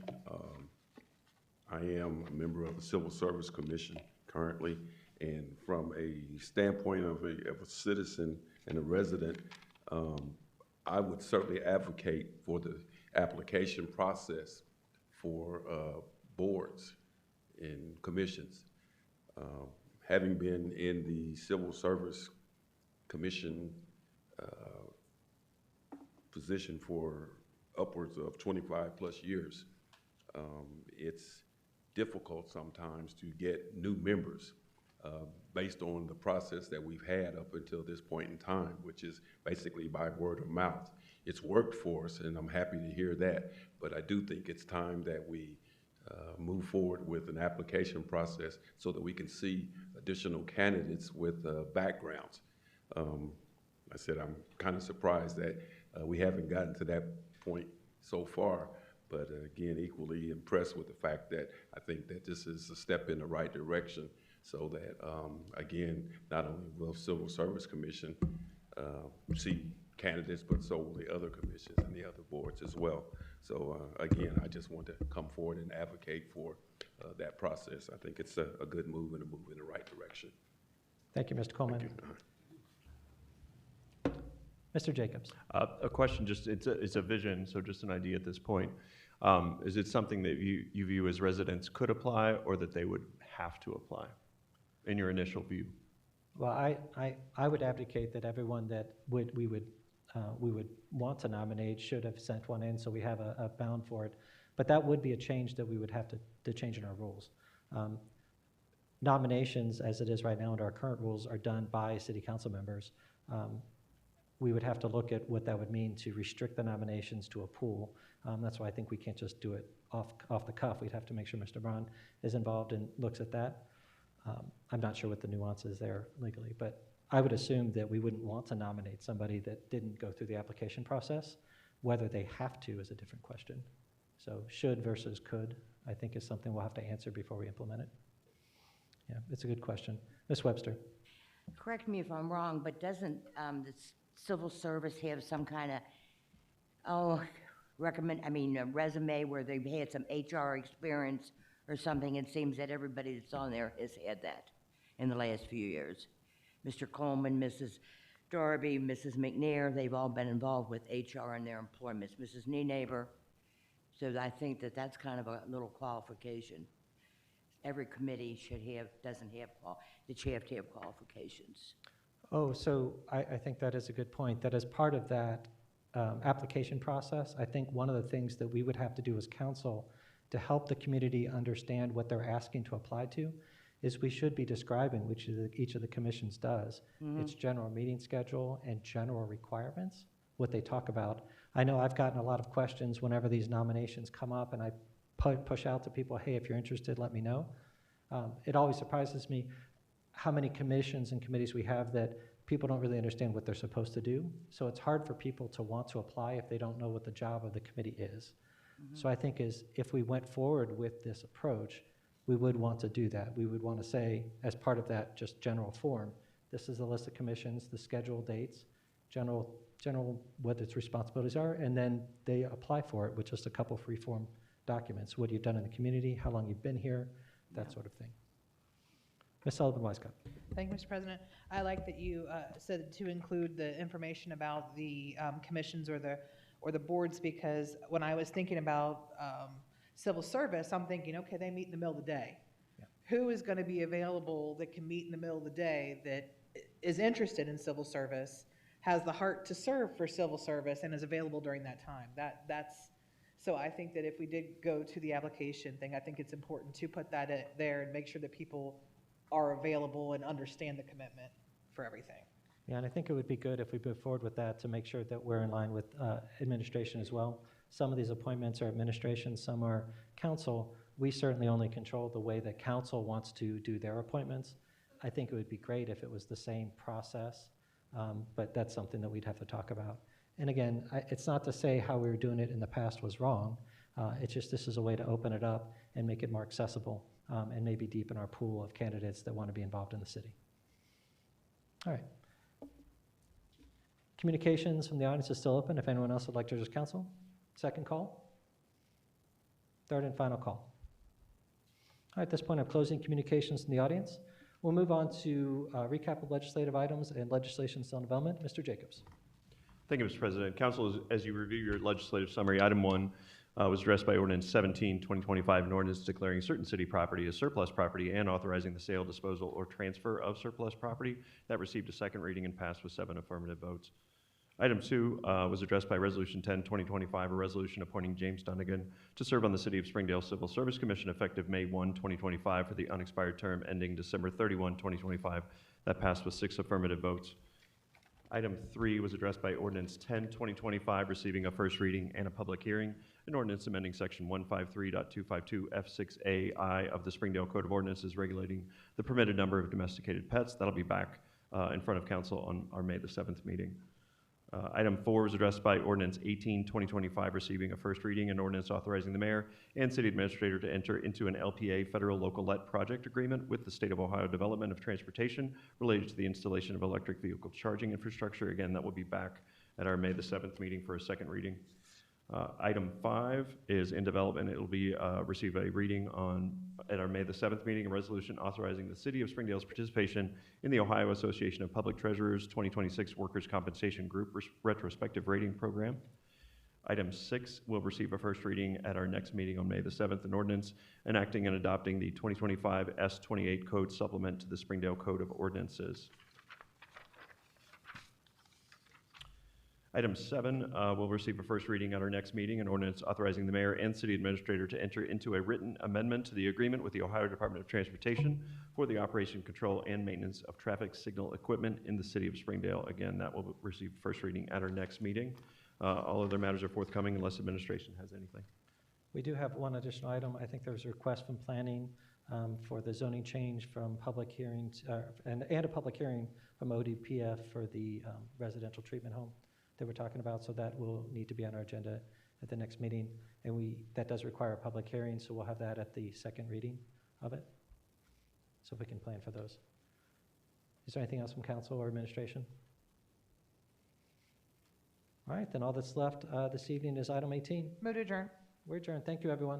[SPEAKER 9] I am a member of the Civil Service Commission currently, And from a standpoint of a citizen and a resident, I would certainly advocate for the application process for boards and commissions. Having been in the Civil Service Commission position for upwards of 25 plus years, it's difficult sometimes to get new members based on the process that we've had up until this point in time, which is basically by word of mouth. It's worked for us, and I'm happy to hear that, but I do think it's time that we move forward with an application process so that we can see additional candidates with backgrounds. I said I'm kind of surprised that we haven't gotten to that point so far, but again, equally impressed with the fact that I think that this is a step in the right direction so that, again, not only will Civil Service Commission see candidates, but so will the other commissions and the other boards as well. So again, I just want to come forward and advocate for that process. I think it's a good move and a move in the right direction.
[SPEAKER 1] Thank you, Mr. Coleman. Mr. Jacobs.
[SPEAKER 2] A question, just it's a vision, so just an idea at this point. Is it something that you view as residents could apply or that they would have to apply in your initial view?
[SPEAKER 1] Well, I would advocate that everyone that we would want to nominate should have sent one in, so we have a bound for it. But that would be a change that we would have to change in our rules. Nominations, as it is right now under our current rules, are done by city council members. We would have to look at what that would mean to restrict the nominations to a pool. That's why I think we can't just do it off the cuff. We'd have to make sure Mr. Braun is involved and looks at that. I'm not sure what the nuance is there legally, but I would assume that we wouldn't want to nominate somebody that didn't go through the application process. Whether they have to is a different question. So should versus could, I think, is something we'll have to answer before we implement it. Yeah, it's a good question. Ms. Webster.
[SPEAKER 16] Correct me if I'm wrong, but doesn't the civil service have some kind of, a resume where they've had some HR experience or something? It seems that everybody that's on there has had that in the last few years. Mr. Coleman, Mrs. Darby, Mrs. McNair, they've all been involved with HR in their employments. Mrs. Nienaber. So I think that that's kind of a little qualification. Every committee doesn't have to have qualifications.
[SPEAKER 1] Oh, so I think that is a good point. That as part of that application process, I think one of the things that we would have to do as council to help the community understand what they're asking to apply to is we should be describing, which each of the commissions does, its general meeting schedule and general requirements, what they talk about. I know I've gotten a lot of questions whenever these nominations come up, and I push out to people, hey, if you're interested, let me know. It always surprises me how many commissions and committees we have that people don't really understand what they're supposed to do. So it's hard for people to want to apply if they don't know what the job of the committee is. So I think if we went forward with this approach, we would want to do that. We would want to say, as part of that just general form, this is the list of commissions, the schedule dates, general what its responsibilities are, and then they apply for it with just a couple free form documents. What you've done in the community, how long you've been here, that sort of thing. Ms. Sullivan-Weisskopf.
[SPEAKER 8] Thank you, Mr. President. I like that you said to include the information about the commissions or the boards, because when I was thinking about civil service, I'm thinking, okay, they meet in the middle of the day. Yeah. Who is going to be available that can meet in the middle of the day that is interested in civil service, has the heart to serve for civil service, and is available during that time? So I think that if we did go to the application thing, I think it's important to put that there and make sure that people are available and understand the commitment for everything.
[SPEAKER 1] Yeah, and I think it would be good if we move forward with that to make sure that we're in line with administration as well. Some of these appointments are administration, some are council. We certainly only control the way that council wants to do their appointments. I think it would be great if it was the same process, but that's something that we'd have to talk about. And again, it's not to say how we were doing it in the past was wrong. It's just this is a way to open it up and make it more accessible and maybe deepen our pool of candidates that want to be involved in the city. All right. Communications from the audience is still open if anyone else would like to address council. Second call. Third and final call. All right, at this point, I'm closing communications from the audience. We'll move on to recap of legislative items and legislation still in development. Mr. Jacobs.
[SPEAKER 2] Thank you, Mr. President. Council, as you review your legislative summary, item 1 was addressed by Ordinance 17, 2025, an ordinance declaring certain city property as surplus property and authorizing the sale, disposal, or transfer of surplus property. That received a second reading and passed with 7 affirmative votes. Item 2 was addressed by Resolution 10, 2025, a resolution appointing James Dunnigan to serve on the City of Springdale Civil Service Commission effective May 1, 2025 for the unexpired term ending December 31, 2025. That passed with 6 affirmative votes. Item 3 was addressed by Ordinance 10, 2025, receiving a first reading and a public hearing. An ordinance amending Section 153.252 F6AI of the Springdale Code of Ordinances regulating the permitted number of domesticated pets. That'll be back in front of council on our May the 7th meeting. Item 4 was addressed by Ordinance 18, 2025, receiving a first reading, an ordinance authorizing the mayor and city administrator to enter into an LPA federal local let project agreement with the State of Ohio Development of Transportation related to the installation of electric vehicle charging infrastructure. Again, that will be back at our May the 7th meeting for a second reading. Item 5 is in development. It will be receive a reading at our May the 7th meeting, a resolution authorizing the City of Springdale's participation in the Ohio Association of Public Treasurers 2026 Workers' Compensation Group Retrospective Rating Program. Item 6 will receive a first reading at our next meeting on May the 7th, an ordinance enacting and adopting the 2025 S28 Code Supplement to the Springdale Code of Ordinances. Item 7 will receive a first reading at our next meeting, an ordinance authorizing the mayor and city administrator to enter into a written amendment to the agreement with the Ohio Department of Transportation for the operation, control, and maintenance of traffic signal equipment in the city of Springdale. Again, that will receive first reading at our next meeting. All other matters are forthcoming unless administration has anything.
[SPEAKER 1] We do have one additional item. I think there was a request from planning for the zoning change from public hearing and a public hearing from ODPF for the residential treatment home that we're talking about, so that will need to be on our agenda at the next meeting. And that does require a public hearing, so we'll have that at the second reading of it, so we can plan for those. Is there anything else from council or administration? All right, then all that's left this evening is item 18.
[SPEAKER 8] Move to adjourn.
[SPEAKER 1] We're adjourned. Thank you, everyone.